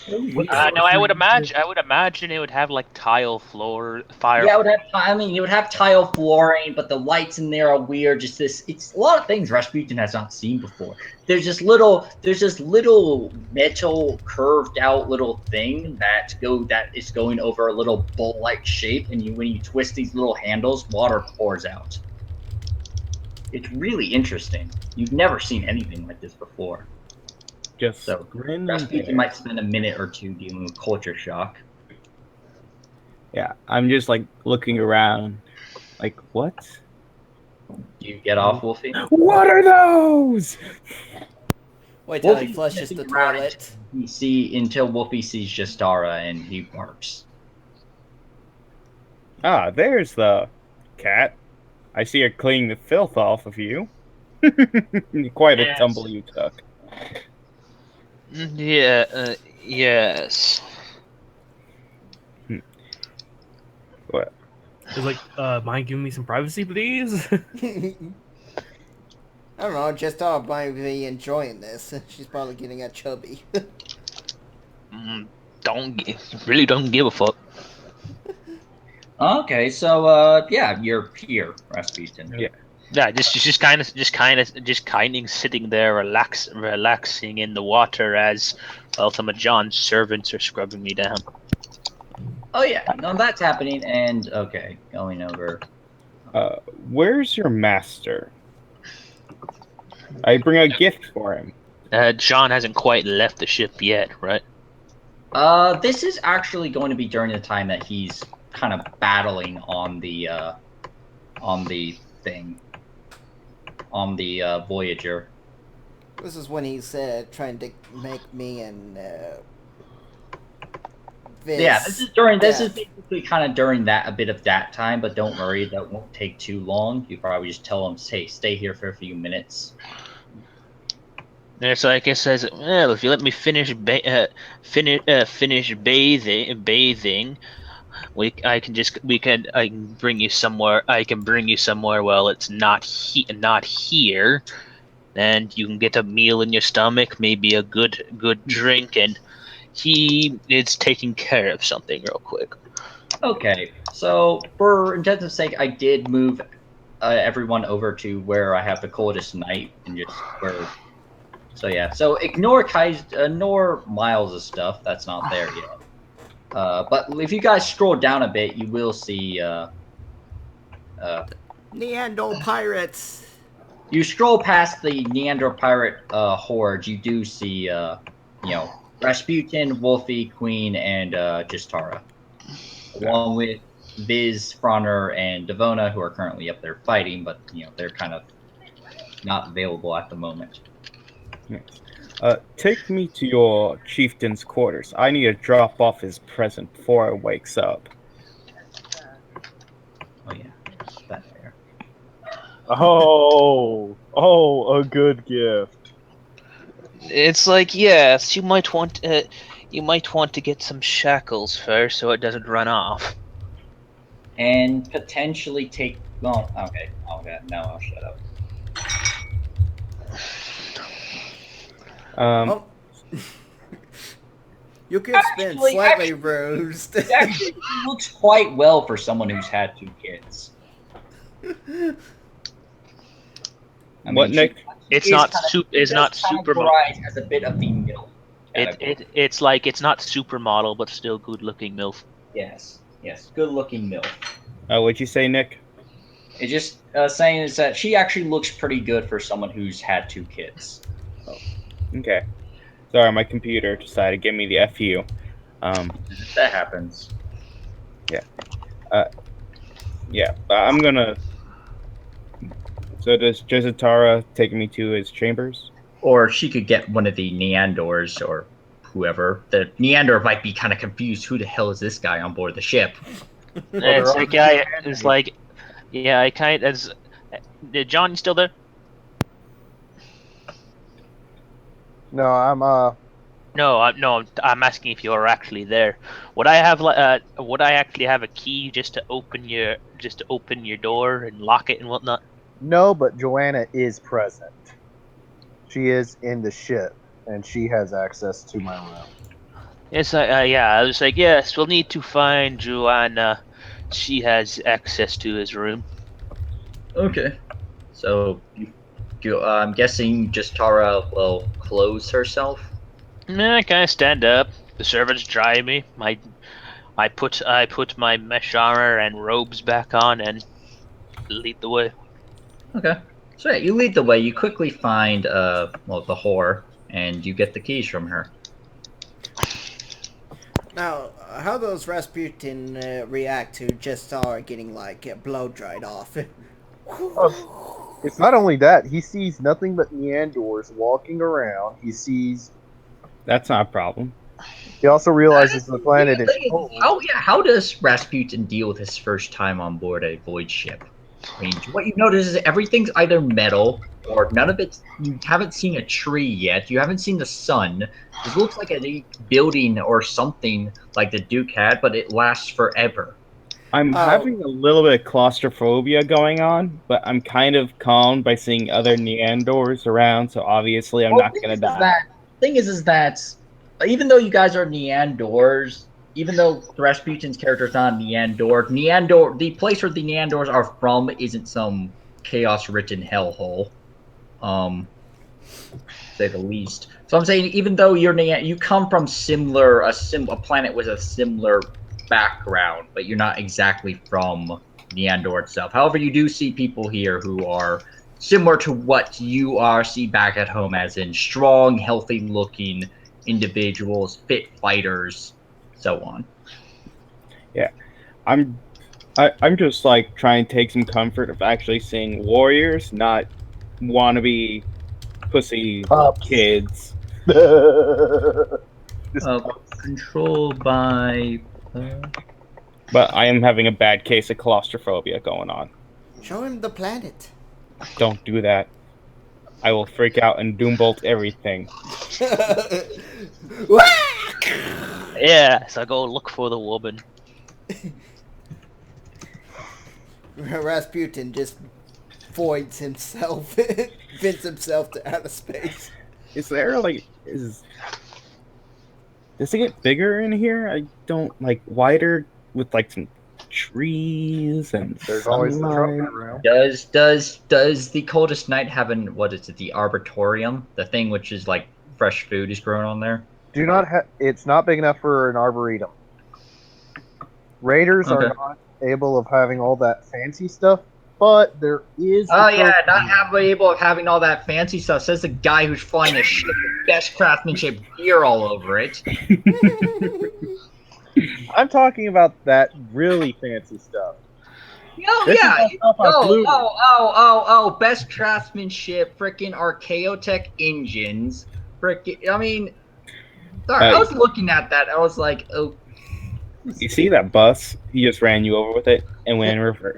No, I would imagine it would have like tile floor, fire. Yeah, it would have. I mean, you would have tile flooring, but the lights in there are weird. Just this, it's a lot of things Rasputin has not seen before. There's this little metal curved out little thing that is going over a little bowl-like shape, and when you twist these little handles, water pours out. It's really interesting. You've never seen anything like this before. Just So grin. Rasputin might spend a minute or two dealing with culture shock. Yeah, I'm just like looking around. Like, what? You get off, Wolfie. What are those? Wait till he Wolfie's flushes the sniffing around toilet. until Wolfie sees Justara and he barks. Ah, there's the cat. I see her cleaning the filth off of you. Quite a Yes. tumble you took. Yeah. Yes. What? It's like, mind giving me some privacy, please? I don't know, just thought might be enjoying this. She's probably getting a chubby. Really don't give a fuck. Okay, so yeah, you're here, Rasputin. Yeah. Yeah, just kind of sitting there, relaxing in the water as some of John's servants are scrubbing me down. Oh yeah, no, that's happening. And okay, going over. Where's your master? I bring a gift for him. John hasn't quite left the ship yet, right? This is actually going to be during the time that he's kind of battling on the thing, on the Voyager. This is when he's trying to make me and Viz. Yeah, this is death. basically kind of during a bit of that time, but don't worry, that won't take too long. You probably just tell him, hey, stay here for a few minutes. And it's like it says, well, if you let me finish bathing, I can bring you somewhere. I can bring you somewhere. Well, it's not here, and you can get a meal in your stomach, maybe a good drink, and he is taking care of something real quick. Okay, so for intents sake, I did move everyone over to where I have the coldest night, and just where. So yeah, so ignore Miles' stuff. That's not there yet. But if you guys scroll down a bit, you will see. Neanderthal pirates. You scroll past the Neanderthal pirate horde. You do see, Rasputin, Wolfie, Queen, and Justara, along with Viz, Fronner, and Devona, who are currently up there fighting, but they're kind of not available at the moment. Take me to your chieftain's quarters. I need to drop off his present before he wakes up. Oh yeah, that there. Oh, a good gift. It's like, yes, you might want to get some shackles first, so it doesn't run off. And potentially take. Well, okay. Now I'll shut up. You could spin slightly bruised. It actually looks quite well for someone who's had 2 kids. What, Nick? It's not super model. As a bit of the middle. It's like it's not supermodel, but still good looking MILF. Yes, good looking MILF. What'd you say, Nick? It's just saying is that she actually looks pretty good for someone who's had 2 kids. Okay. Sorry, my computer decided to give me the FU. That happens. Yeah. I'm gonna. So does Jezatara take me to his chambers? Or she could get one of the Neandors or whoever. The Neander might be kind of confused. Who the hell is this guy on board the ship? It's like, yeah, it's like, yeah, I kind of. John, you still there? No, I'm No, I'm asking if you're actually there. Would I actually have a key just to open your door and lock it and whatnot? no, but Joanna is present. She is in the ship, and she has access to my room. Yes, yeah, I was like, yes, we'll need to find Joanna. She has access to his room. Okay. So, I'm guessing just Tara will close herself? I kind of stand up. The servants dry me. I put my mesh armor and robes back on and lead the way. Okay. So yeah, you lead the way. You quickly find the whore, and you get the keys from her. Now, how does Rasputin react to Jestar getting blow dried off? It's not only that, he sees nothing but Neandors walking around. He sees. That's not a problem. He also realizes the planet is cold. How does Rasputin deal with his first time on board a void ship? I mean, what you notice is everything's either metal or none of it. You haven't seen a tree yet. You haven't seen the sun. This looks like a building or something like the Duke had, but it lasts forever. I'm having a little bit of claustrophobia going on, but I'm kind of calmed by seeing other Neandors around, so obviously I'm not going to die. Thing is that even though you guys are Neandors, even though Rasputin's character is not Neandor, the place where the Neandors are from isn't some chaos-ridden hellhole, say the least. So I'm saying, even though you come from a planet with a similar background, but you're not exactly from Neandor itself. However, you do see people here who are similar to what you see back at home, as in strong, healthy-looking individuals, fit fighters, so on. Yeah, I'm just like trying to take some comfort of actually seeing warriors, not wannabe pussy kids. Controlled by. But I am having a bad case of claustrophobia going on. Show him the planet. Don't do that. I will freak out and doombolt everything. Yeah, so I go look for the woman. Rasputin just voids himself, vents himself to outer space. Is there does it get bigger in here? I don't wider with some trees and There's sunlight. always the trumpet room. Does the coldest night have the arboretum, the thing which is fresh food is grown on there? It's not big enough for an arboretum. Raiders are not able of having all that fancy stuff, but there is. Not able of having all that fancy stuff. Says the guy who's flying a ship with best craftsmanship gear all over it. I'm talking about that really fancy stuff. Best craftsmanship, freaking Archaeotech engines, I mean, sorry, I was looking at that. I was like, oh. You see that bus? He just ran you over with it and went in reverse.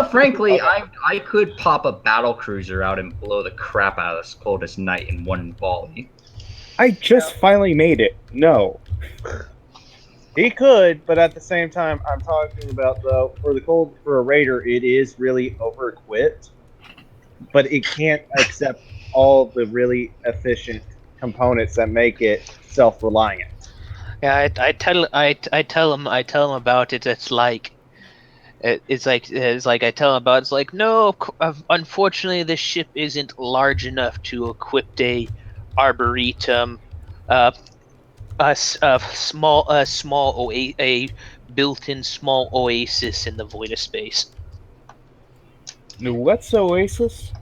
Frankly, I could pop a battle cruiser out and blow the crap out of this coldest night in one volley. I just finally made it. No. He could, but at the same time, I'm talking about, though, for a raider, it is really over-equipped, but it can't accept all the really efficient components that make it self-reliant. Yeah, I tell him about it. It's like I tell him about. It's like, no, unfortunately, this ship isn't large enough to equip a arboretum, a built-in small oasis in the void of space. What's Oasis?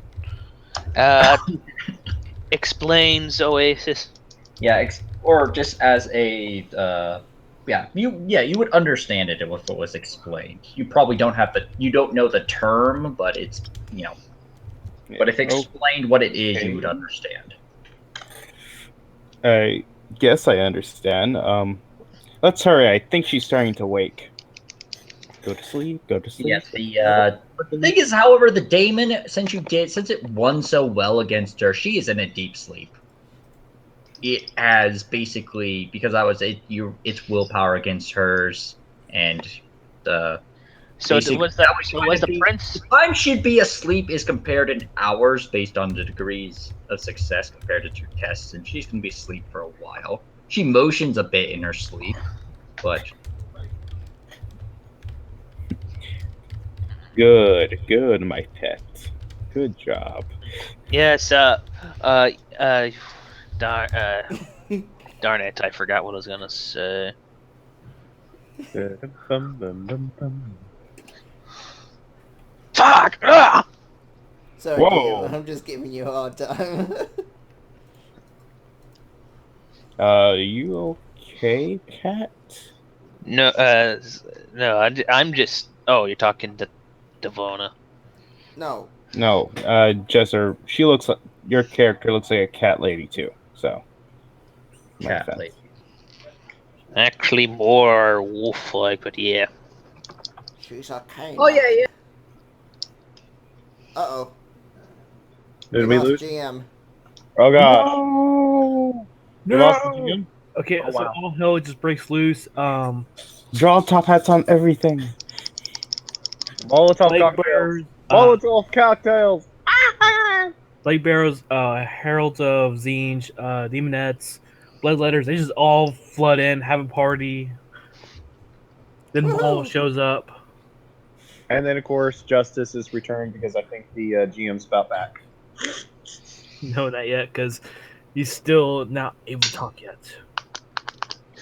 Explains Oasis. Yeah, or just as a you would understand it if it was explained. You probably don't know the term, but it's but if explained what it is, you would understand. Guess I understand. Let's hurry. I think she's starting to wake. Go to sleep. Go to sleep. Yeah, the thing is, however, the daemon, since it won so well against her, she is in a deep sleep. It has basically, because it's willpower against hers, and the So basically was the prince? the time she'd be asleep is compared in hours based on the degrees of success compared to 2 tests, and she's gonna be asleep for a while. She motions a bit in her sleep, but Good, my pet. Good job. Yes. Darn, darn it! I forgot what I was gonna say. Fuck! Ah! Sorry, Whoa. Gio, I'm just giving you a hard time. You okay, cat? No, no. I'm just. Oh, you're talking to Devona. No. No, Jesser. She looks like your character looks like a cat lady too. So, my cat offense. lady. Actually, more wolf-like, but yeah. She's a cane. Oh yeah. Uh-oh. Did we lost lose? GM. Oh god. No! We lost the GM? Okay, Oh, so wow. all hell just breaks loose. Draw top hats on everything. Molotov Plague cocktails. bearers, Molotov cocktails. Plague bearers, heralds of Zinj, demonettes, bloodletters. They just all flood in, have a party. Then Maul Woohoo! shows up. And then, of course, Justice is returned because I think the GM's about back. No, not yet, because he's still not able to talk yet.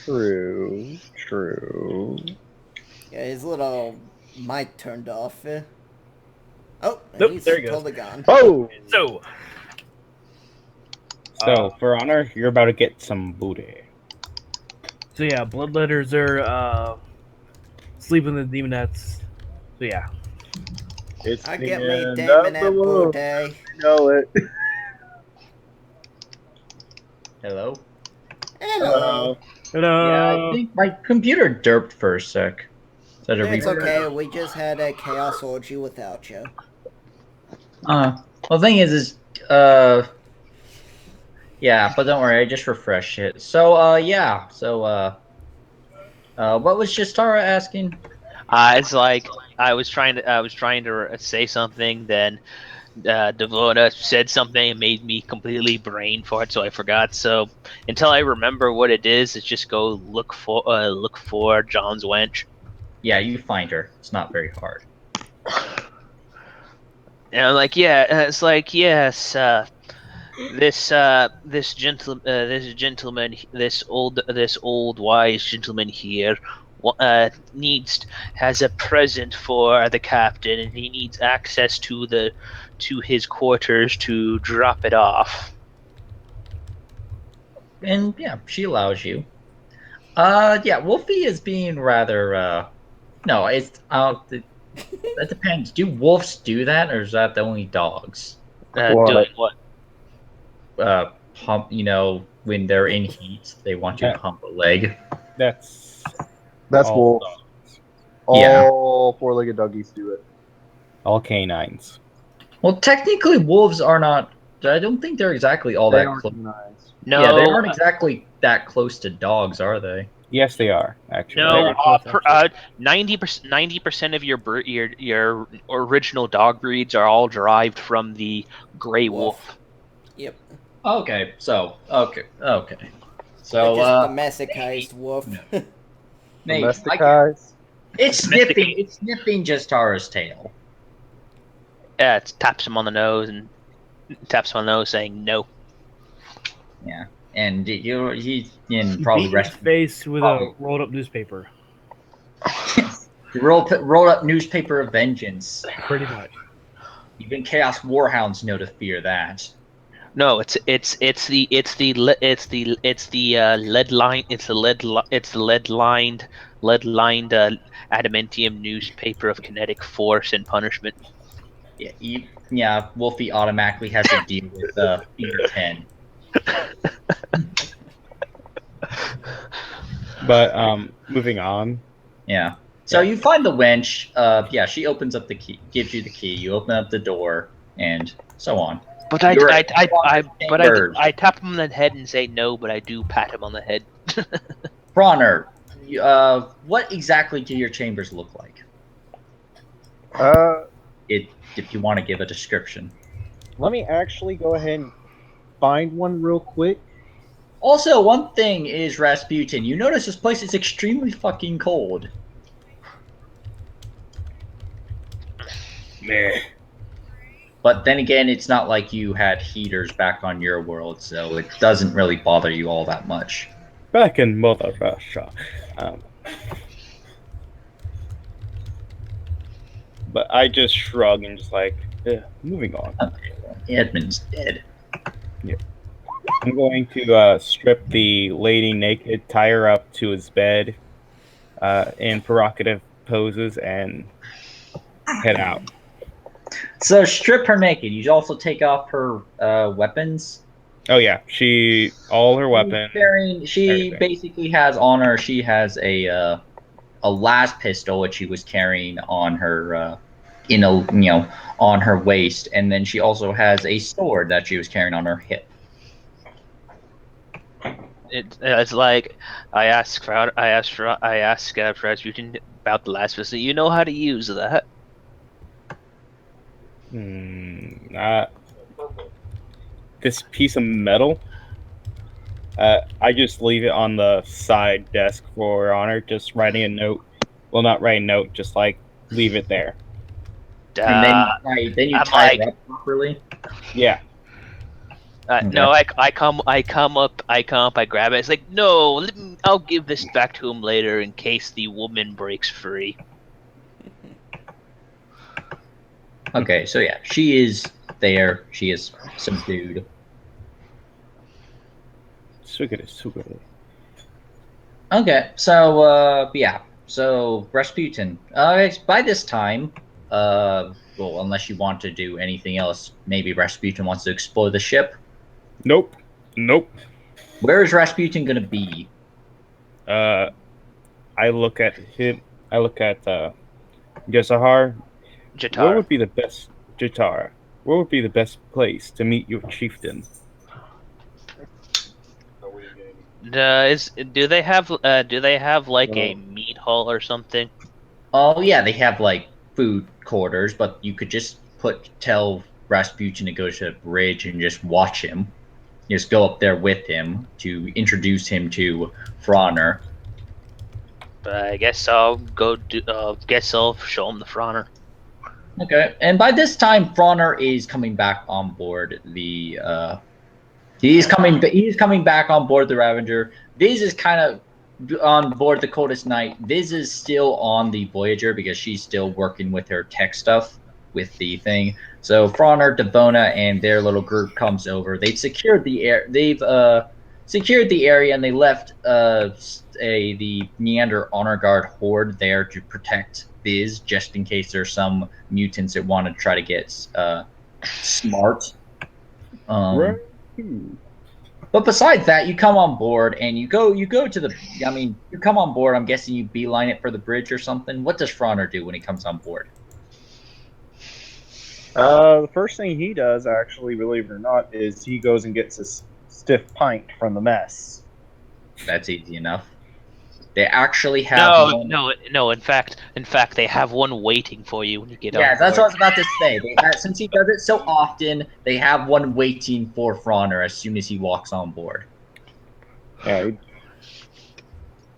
True. Yeah, his little mic turned off. Oh, Nope, he's there he goes. totally gone. Oh! So, for honor, you're about to get some booty. So yeah, bloodletters are sleeping in the demonettes. So yeah. It's I the get me end damn of it the world. booty. I know it. Hello. Hello. Hello. Yeah, I think my computer derped for a sec. So I had to It's reboot. okay, we just had a chaos orgy without you. Well, the thing is, yeah, but don't worry, I just refreshed it. So, yeah, so, what was Shistara asking? It's like I was trying to say something, then Devona said something and made me completely brain fart, so I forgot. So until I remember what it is, just go look for John's wench. Yeah, you find her. It's not very hard. And I'm like, yeah, it's like, yes, this gentleman, this old wise gentleman here, has a present for the captain, and he needs access to his quarters to drop it off. And yeah, she allows you. Yeah, Wolfie is being rather, no, it's, that depends. Do wolves do that, or is that the only dogs? What? Doing what? Hump, when they're in heat, they want to Yeah. hump a leg. That's That's all wolf. dogs. All four-legged doggies do it. All canines. Well, technically, wolves are not. I don't think they're exactly all They that are close. canines. No, Yeah, they aren't exactly that close to dogs, are they? Yes, they are actually. no. Very close, 90% of your original dog breeds are all derived from the gray wolf. Yep. Okay, so okay. They're So just domesticated wolf. maybe Domesticized. it's sniffing Justara's tail. Yeah, it taps him on the nose saying no. Yeah, and he's in He probably beat his resting. face with Probably. a rolled up newspaper. Rolled up newspaper of vengeance. Pretty much. Even Chaos Warhounds know to fear that. No, it's the lead lined adamantium newspaper of kinetic force and punishment. Yeah, Wolfie automatically has to deal with Fear 10. But moving on. Yeah. So Yeah. you find the wench. Yeah, she opens up the key, gives you the key. You open up the door, and so on. But You're at Bronner's chambers. I tap him on the head and say no, but I do pat him on the head. Bronner, what exactly do your chambers look like? If you want to give a description. Let me actually go ahead and find one real quick. Also, one thing is Rasputin. You notice this place is extremely fucking cold. Meh. But then again, it's not like you had heaters back on your world, so it doesn't really bother you all that much. Back in Mother Russia. But I just shrug and just like, moving on. Okay, well, Edmund's dead. I'm going to strip the lady naked, tie her up to his bed in provocative poses, and head out. So strip her naked. You also take off her weapons. Oh yeah, all her weapons. She everything. basically has on her. She has a last pistol which she was carrying on her on her waist, and then she also has a sword that she was carrying on her hip. It's like I ask Rasputin about the last visit. You know how to use that? This piece of metal. I just leave it on the side desk for honor, just writing a note. Well, not writing a note, just like leave it there. And then you tie it up properly. Yeah. Okay. No, I come up, I grab it. It's like, no, I'll give this back to him later in case the woman breaks free. Okay, so yeah, she is there. She is subdued. Sugary. Okay, so yeah, so Rasputin. By this time, well, unless you want to do anything else, maybe Rasputin wants to explore the ship. Nope. Where is Rasputin gonna be? I look at him. I look at Jazahar. Where would be the best Jatara? Where would be the best place to meet your chieftain? Do they have like a meat hall or something? Oh yeah, they have like food quarters, but you could just tell Rasputin to go to the bridge and just watch him. Just go up there with him to introduce him to Frauner. I guess I'll go. Guess I'll show him the Frauner. Okay, and by this time, Frauner is coming back on board the. He's coming back on board the Ravager. Viz is kind of on board the Coldest Night. Viz is still on the Voyager because she's still working with her tech stuff with the thing. So Frauner, Devona, and their little group comes over. They've secured the air. They've secured the area, and they left the Neander Honor Guard horde there to protect Viz, just in case there's some mutants that want to try to get smart. Right. But besides that, you come on board and you go to the. I mean, you come on board. I'm guessing you beeline it for the bridge or something. What does Frauner do when he comes on board? The first thing he does, actually, believe it or not, is he goes and gets a stiff pint from the mess. That's easy enough. They actually have no. In fact, they have one waiting for you when you get on. Yeah, that's what I was about to say. Since he does it so often, they have one waiting for Frauner as soon as he walks on board. Yeah,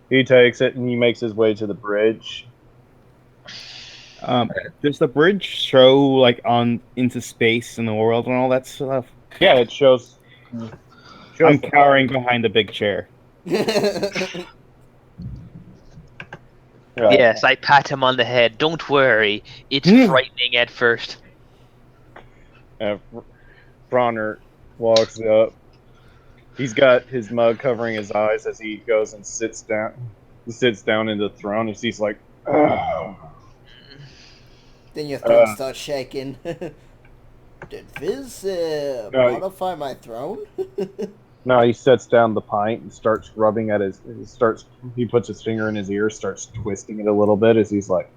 he takes it and he makes his way to the bridge. Does the bridge show like on into space and the world and all that stuff? Yeah, it shows. I'm cowering behind a big chair. Right. Yes, I pat him on the head. Don't worry, it's frightening at first. Bronner walks up. He's got his mug covering his eyes as he goes and sits down. He sits down in the throne and he's like, oh. Then your throne starts shaking. Did Viz modify my throne? No, he sets down the pint and starts rubbing at he puts his finger in his ear, starts twisting it a little bit as he's like,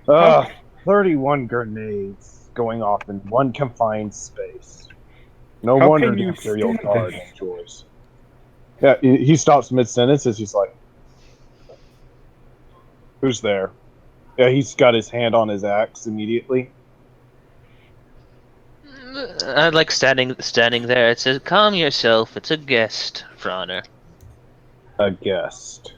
31 grenades going off in one confined space. No How wonder can the you Imperial stand Guard this? enjoys. Yeah, he stops mid-sentence as he's like, who's there? Yeah, he's got his hand on his axe immediately. I like standing there. It says, "Calm yourself. It's a guest, Froner." A guest.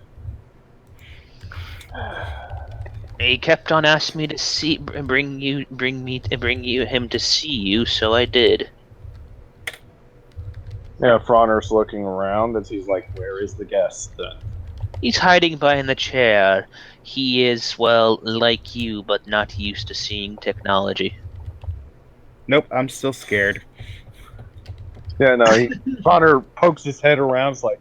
He kept on asking me to bring you him to see you, so I did. Yeah, Froner's looking around as he's like, where is the guest then? He's hiding behind the chair. He is, well, like you, but not used to seeing technology. Nope, I'm still scared. Yeah, no, Froner pokes his head around, it's like,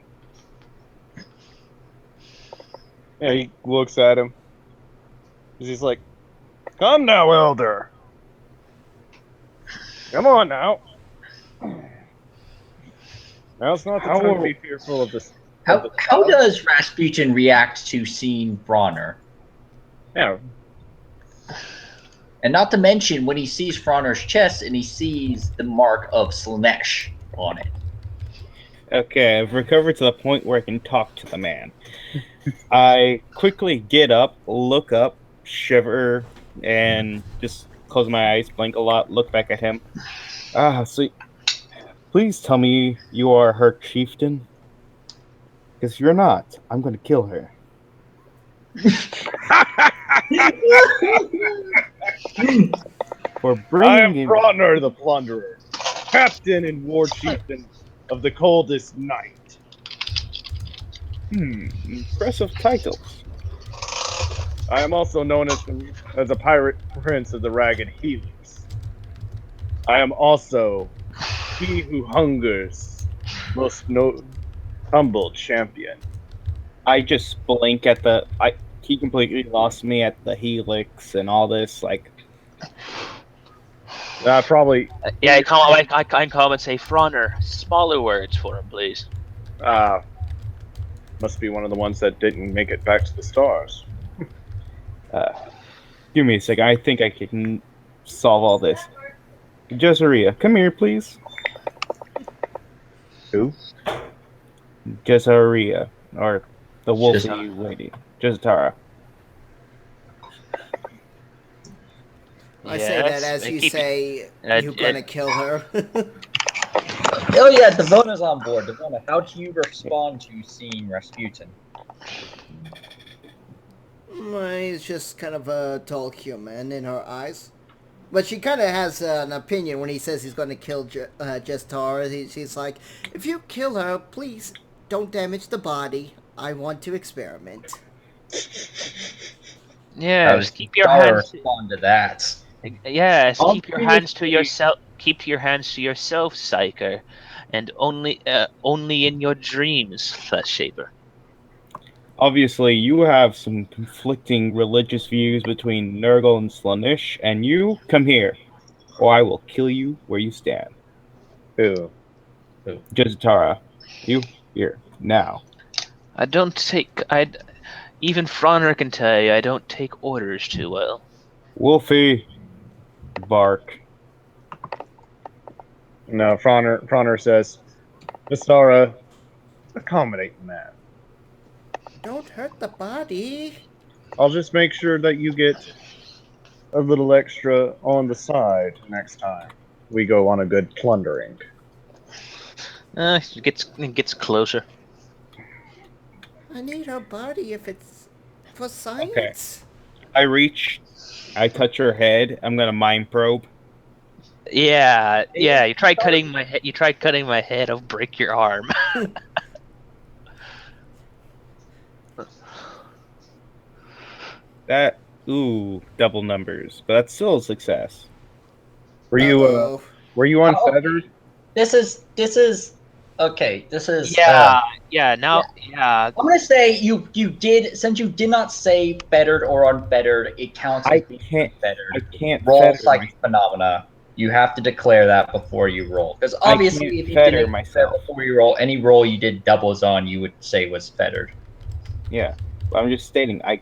yeah, he looks at him. He's like, come now, Elder. Come on now. Now's not the time to be fearful of this. How does Rasputin react to seeing Bronner? Yeah. And not to mention when he sees Froner's chest and he sees the mark of Slanesh on it. Okay, I've recovered to the point where I can talk to the man. I quickly get up, look up, shiver, and just close my eyes, blink a lot, look back at him. So please tell me you are her chieftain? Because if you're not, I'm going to kill her. For I am bringing Bronner the Plunderer, captain and war chieftain of the coldest night. Impressive titles. I am also known as a pirate prince of the Ragged Helix. I am also he who hungers, most humble champion. I just blink at he completely lost me at the helix and all this, like... Probably... Yeah, I call him and say, Froner, smaller words for him, please. Must be one of the ones that didn't make it back to the stars. Give me a second, I think I can solve all this. Jessaria, come here, please. Who? Jessaria, or the wolfy lady. Jessatara. I say that as you say you're gonna kill her. Oh yeah, Devona's on board. Devona, how do you respond to seeing Rasputin? He's just kind of a tall human in her eyes. But she kind of has an opinion when he says he's going to kill Jestar. She's like, if you kill her, please don't damage the body. I want to experiment. Yeah, just keep your hands. Respond to that. Yes, keep your hands to yourself. Keep your hands to yourself, Psyker, and only in your dreams, Flesh Shaper. Obviously, you have some conflicting religious views between Nurgle and Slaanesh, and you come here, or I will kill you where you stand. Who? Jessatara, you here now. I don't take. Even Froner can tell you I don't take orders too well. Wolfie, bark. No, Froner says, Mistara, accommodate the man. Don't hurt the body. I'll just make sure that you get a little extra on the side next time we go on a good plundering. It gets closer. I need her body if it's for science. Okay. I touch her head. I'm gonna mind probe. Yeah. You tried cutting my head. You tried cutting my head. I'll break your arm. Double numbers, but that's still a success. Were you unfettered? This is okay. This is Yeah. I'm gonna say you did, since you did not say fettered or unfettered, it counts as being fettered. I can't Roll fetter psychic phenomena. You have to declare that before you roll. Because I obviously, can't if you fetter didn't declare myself. before you roll, any roll you did doubles on, you would say was fettered. Yeah, but I'm just stating I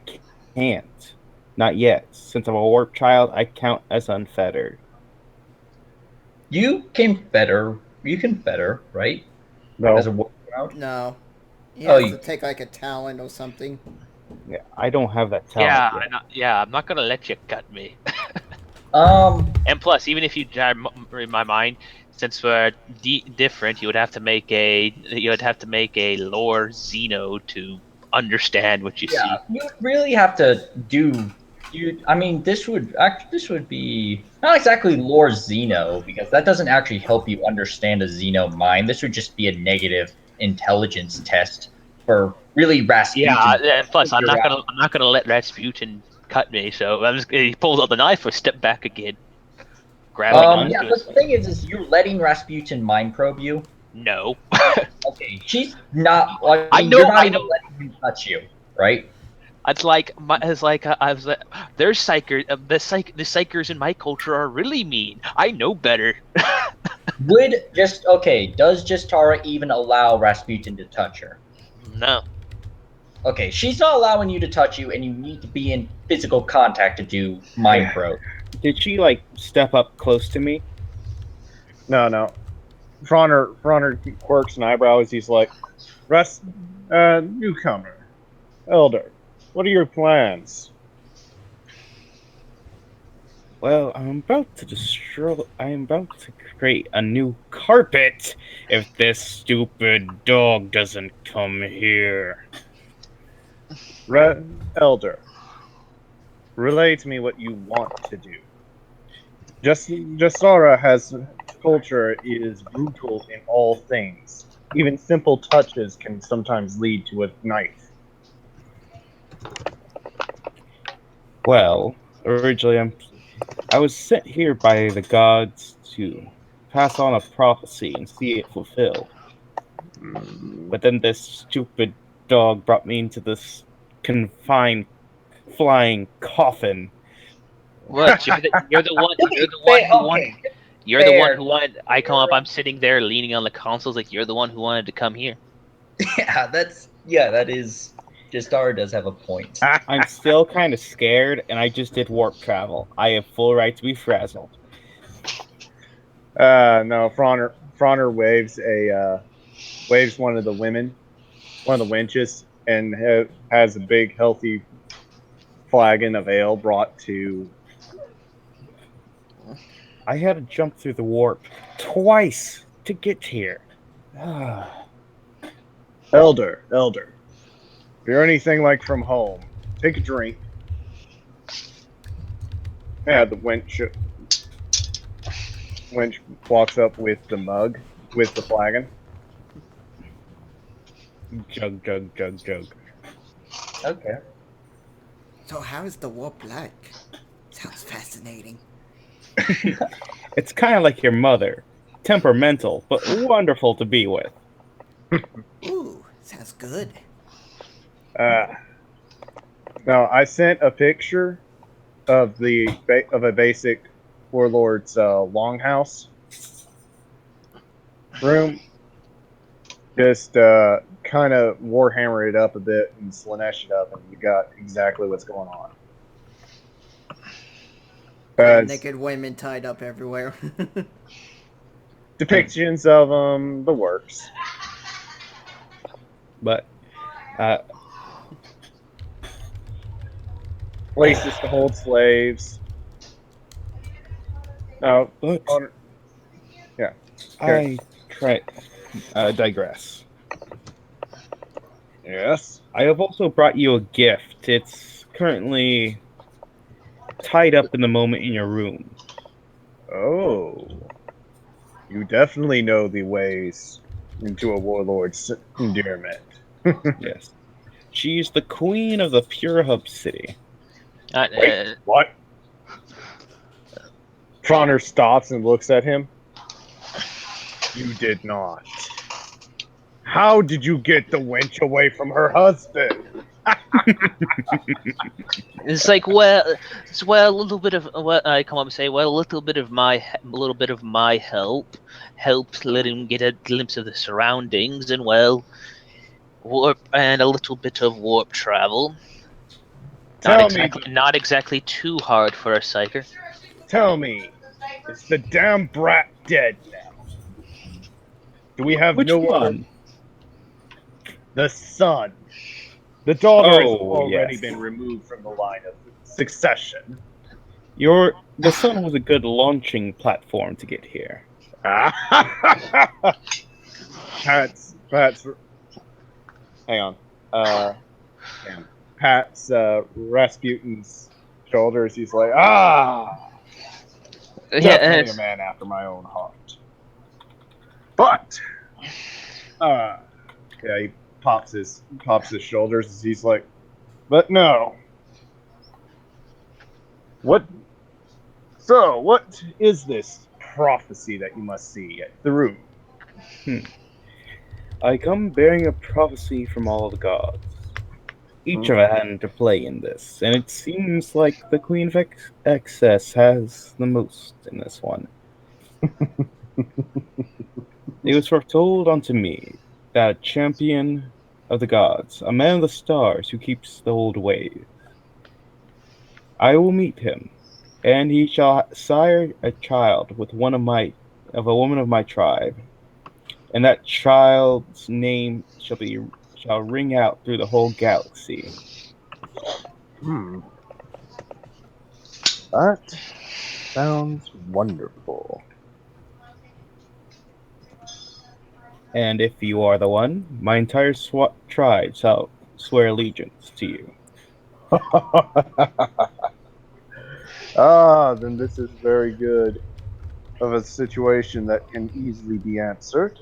can't. Not yet. Since I'm a warp child, I count as unfettered. You can fetter. You can fetter, right? No. As a warp child. No. He Oh, has you to take like a talent or something. Yeah, I don't have that talent yet. I'm not gonna let you cut me. um. And plus, even if you in my mind, since we're different, you would have to make a lore Xeno to understand what you Yeah, see. you would really have to do. I mean, this would be not exactly lore Xeno because that doesn't actually help you understand a Xeno mind. This would just be a negative intelligence test for really Rasputin. Yeah, and plus, I'm not gonna let Rasputin cut me. So he pulls out the knife, or step back again, grabbing Yeah, onto it. the thing is you're letting Rasputin mind probe you. No, Okay, she's not. I You're know, not I even know. letting him touch you, right? It's like I was like, there's the psychers in my culture are really mean. I know better. Does Justara even allow Rasputin to touch her? No. Okay, she's not allowing you to touch you, and you need to be in physical contact to do mind probe. Did she like step up close to me? No. Fronner quirks an eyebrow as he's like, Russ, newcomer, elder, what are your plans? Well, I am about to create a new carpet if this stupid dog doesn't come here. Elder, relay to me what you want to do. Jasara has culture is brutal in all things. Even simple touches can sometimes lead to a knife. Well, originally I was sent here by the gods to pass on a prophecy and see it fulfilled. But then this stupid dog brought me into this confined flying coffin. What? You're the one. You're the one who wanted. You're the one who wanted. I come up. I'm sitting there leaning on the consoles. Like you're the one who wanted to come here. That is. Justara does have a point. I'm still kind of scared, and I just did warp travel. I have full right to be frazzled. No, Fronner waves one of the women, one of the wenches, and has a big healthy flagon of ale brought to. I had to jump through the warp twice to get here. Elder, if you're anything like from home, take a drink. Yeah, the wench walks up with the mug, with the flagon. Jug, jug, jug, jug. Okay. So how is the warp like? Sounds fascinating. It's kind of like your mother. Temperamental, but wonderful to be with. Ooh, sounds good. Now, I sent a picture of a basic warlord's longhouse room. Just kind of Warhammer it up a bit and Slanesh it up, and you got exactly what's going on. Naked women tied up everywhere. Depictions of the works. But Places to hold slaves. Oh, but yeah. I digress. Yes. I have also brought you a gift. It's currently tied up in the moment in your room. Oh. You definitely know the ways into a warlord's endearment. Yes. She's the queen of the Pure Hub City. Wait, what? Fronner stops and looks at him. You did not. How did you get the wench away from her husband? It's like, a little bit of what I come up and say. Well, a little bit of my help helped let him get a glimpse of the surroundings, and warp and a little bit of warp travel. Not exactly too hard for a psyker. Tell me, is the damn brat dead now? Do we have Which no other? one? The son. The daughter has Oh, already yes. been removed from the line of succession. The sun was a good launching platform to get here. Pat's. Hang on. Damn. Pat's Rasputin's shoulders. He's like, definitely a man after my own heart. But, yeah, he pops his shoulders as he's like, but no. What is this prophecy that you must see through? I come bearing a prophecy from all the gods. Each of a hand to play in this, and it seems like the Queen of Excess has the most in this one. It was foretold unto me that a champion of the gods, a man of the stars who keeps the old ways, I will meet him, and he shall sire a child with one of a woman of my tribe, and that child's name shall ring out through the whole galaxy. That sounds wonderful. And if you are the one, my entire tribe shall swear allegiance to you. Then this is very good of a situation that can easily be answered.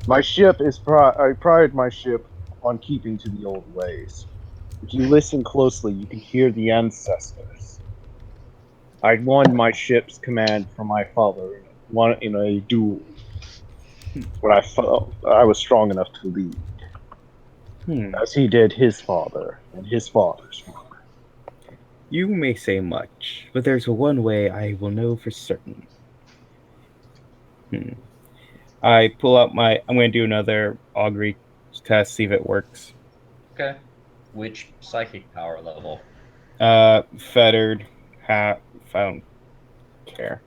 My ship is I pride my ship on keeping to the old ways. If you listen closely, you can hear the ancestors. I won my ship's command from my father in a duel, when I felt I was strong enough to lead, as he did his father and his father's father. You may say much, but there's one way I will know for certain. I pull out I'm going to do another augury test, see if it works. Okay. Which psychic power level? Fettered, half. I don't care.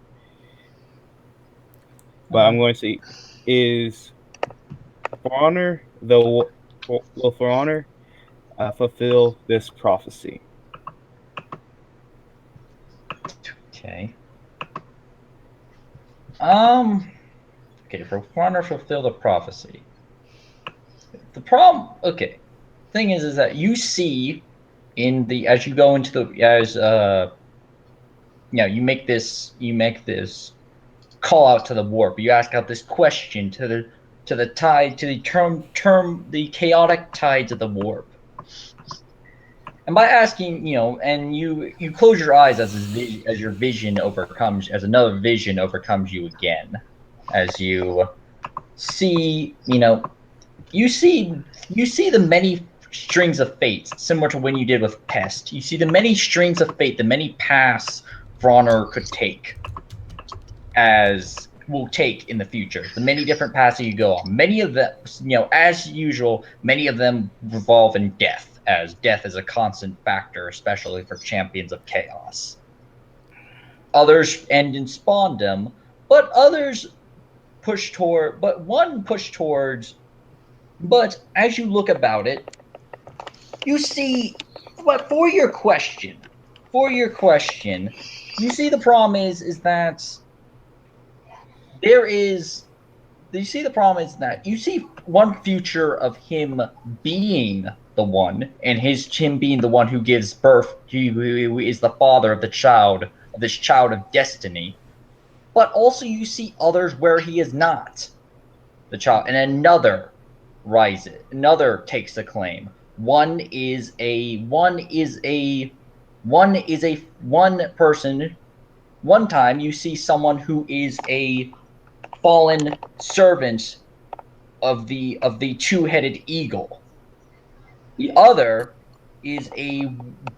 But I'm going to see, is For Honor, will For Honor fulfill this prophecy? Okay. Okay, For Honor fulfill the prophecy. The problem, okay. Thing is that you see as you go into you make this call out to the warp. You ask out this question to the chaotic tides of the warp. And by asking, and you close your eyes as your vision overcomes, as another vision overcomes you again, as you see, you see the many strings of fate, similar to when you did with Pest. You see the many strings of fate, the many paths Bronner could take, will take in the future. The many different paths that you go on. Many of them, as usual, many of them revolve in death, as death is a constant factor, especially for champions of chaos. Others end in spawndom, but others push toward. But one push towards. But as you look about it, you see. But for your question, you see the problem is that there is. You see the problem is that you see one future of him being the one, and him being the one who gives birth, who is the father of this child of destiny. But also you see others where he is not the child, and another rises, another takes the claim. One person. One time you see someone who is a fallen servant of the two-headed eagle, The other is a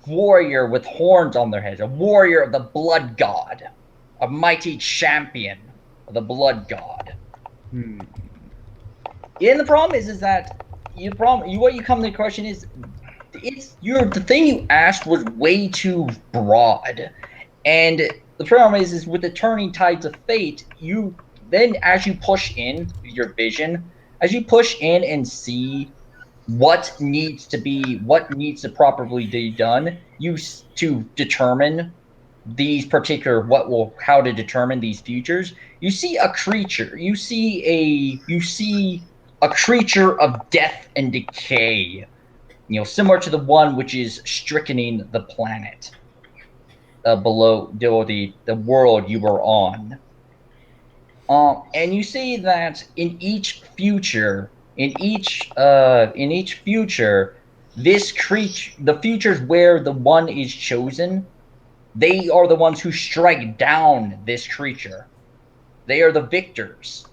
warrior with horns on their heads, a warrior of the blood god, a mighty champion of the blood god. Hmm. And the problem is that what you come to the question is the thing you asked was way too broad. And the problem is with the turning tides of fate, you then as you push in your vision, as you push in and see what needs to properly be done, to determine how to determine these futures. You see a creature. You see a creature of death and decay. Similar to the one which is strickening the planet below the world you were on. And you see that in each future, the futures where the one is chosen, they are the ones who strike down this creature. They are the victors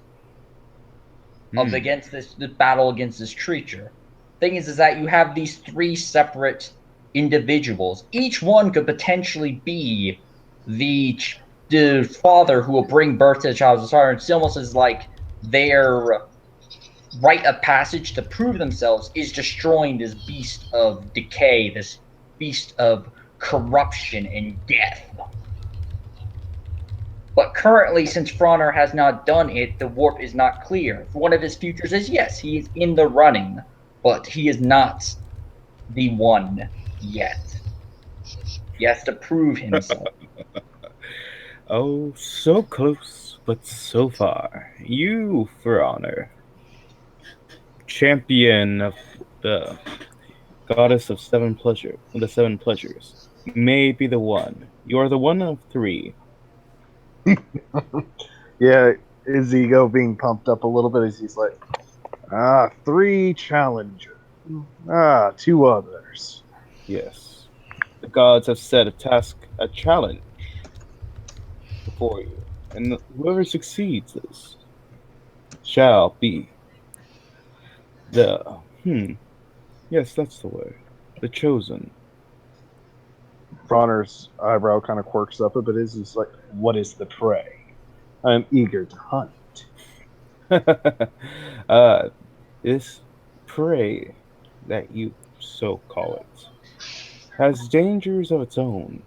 of against this battle against this creature. Thing is that you have these three separate individuals. Each one could potentially be the the father who will bring birth to the child. It's almost as like their rite of passage to prove themselves is destroying this beast of decay, this beast of corruption and death. But currently, since Frauner has not done it, the warp is not clear. One of his futures is yes, he is in the running, but he is not the one yet. He has to prove himself. Oh, so close, but so far. You, for honor, champion of the goddess of the seven pleasures, may be the one. You are the one of three. Yeah, his ego being pumped up a little bit as he's like, three challengers. Two others. Yes. The gods have set a challenge before you, and whoever succeeds this shall be the yes, that's the word. The chosen. Bronner's eyebrow kind of quirks up a bit as he's like, what is the prey? I'm eager to hunt. This prey that you so call it has dangers of its own.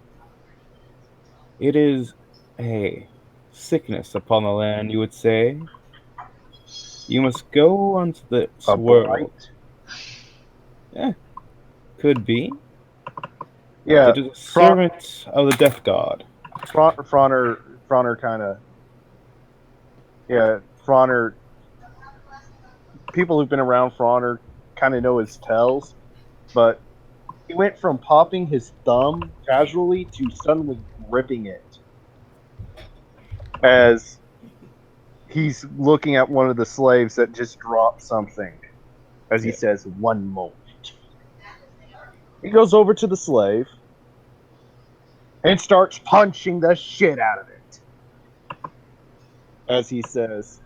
It is a sickness upon the land, you would say. You must go onto this A world. blight? Yeah, could be. Yeah, It is a servant of the death god. Fronner kind of. Yeah, Fronner. People who've been around Fronner kind of know his tells, but he went from popping his thumb casually to suddenly gripping it as he's looking at one of the slaves that just dropped something. As he says, one moment. He goes over to the slave and starts punching the shit out of it. As he says,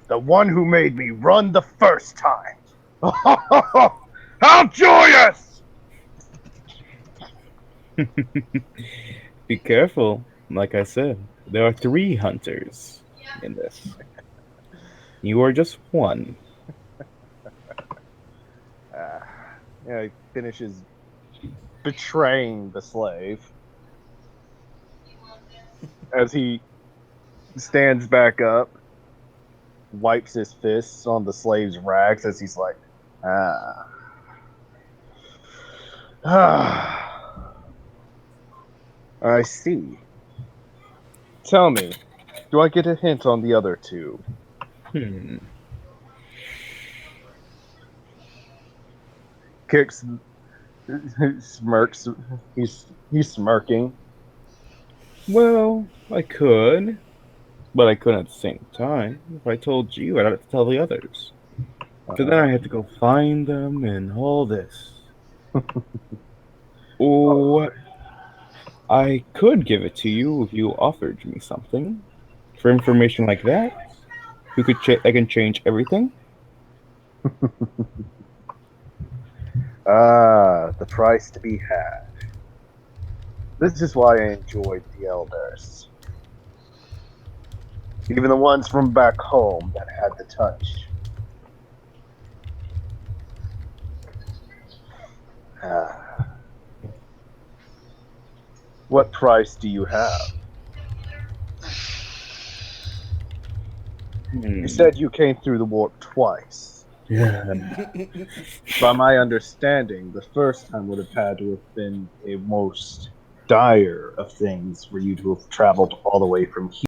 the one who made me run the first time. How joyous! Be careful. Like I said, there are three hunters in this. You are just one. He finishes betraying the slave as he stands back up, wipes his fists on the slave's rags as he's like, I see. Tell me, do I get a hint on the other two? Kicks, smirks. He's smirking. Well, I could, but I couldn't at the same time. If I told you, I'd have to tell the others. So then I had to go find them and all this. Or I could give it to you if you offered me something. For information like that, I can change everything. Ah, the price to be had. This is why I enjoyed the elders. Even the ones from back home that had the touch. Ah. What price do you have? You said you came through the warp twice. Yeah. By my understanding, the first time would have had to have been a most dire of things for you to have traveled all the way from here.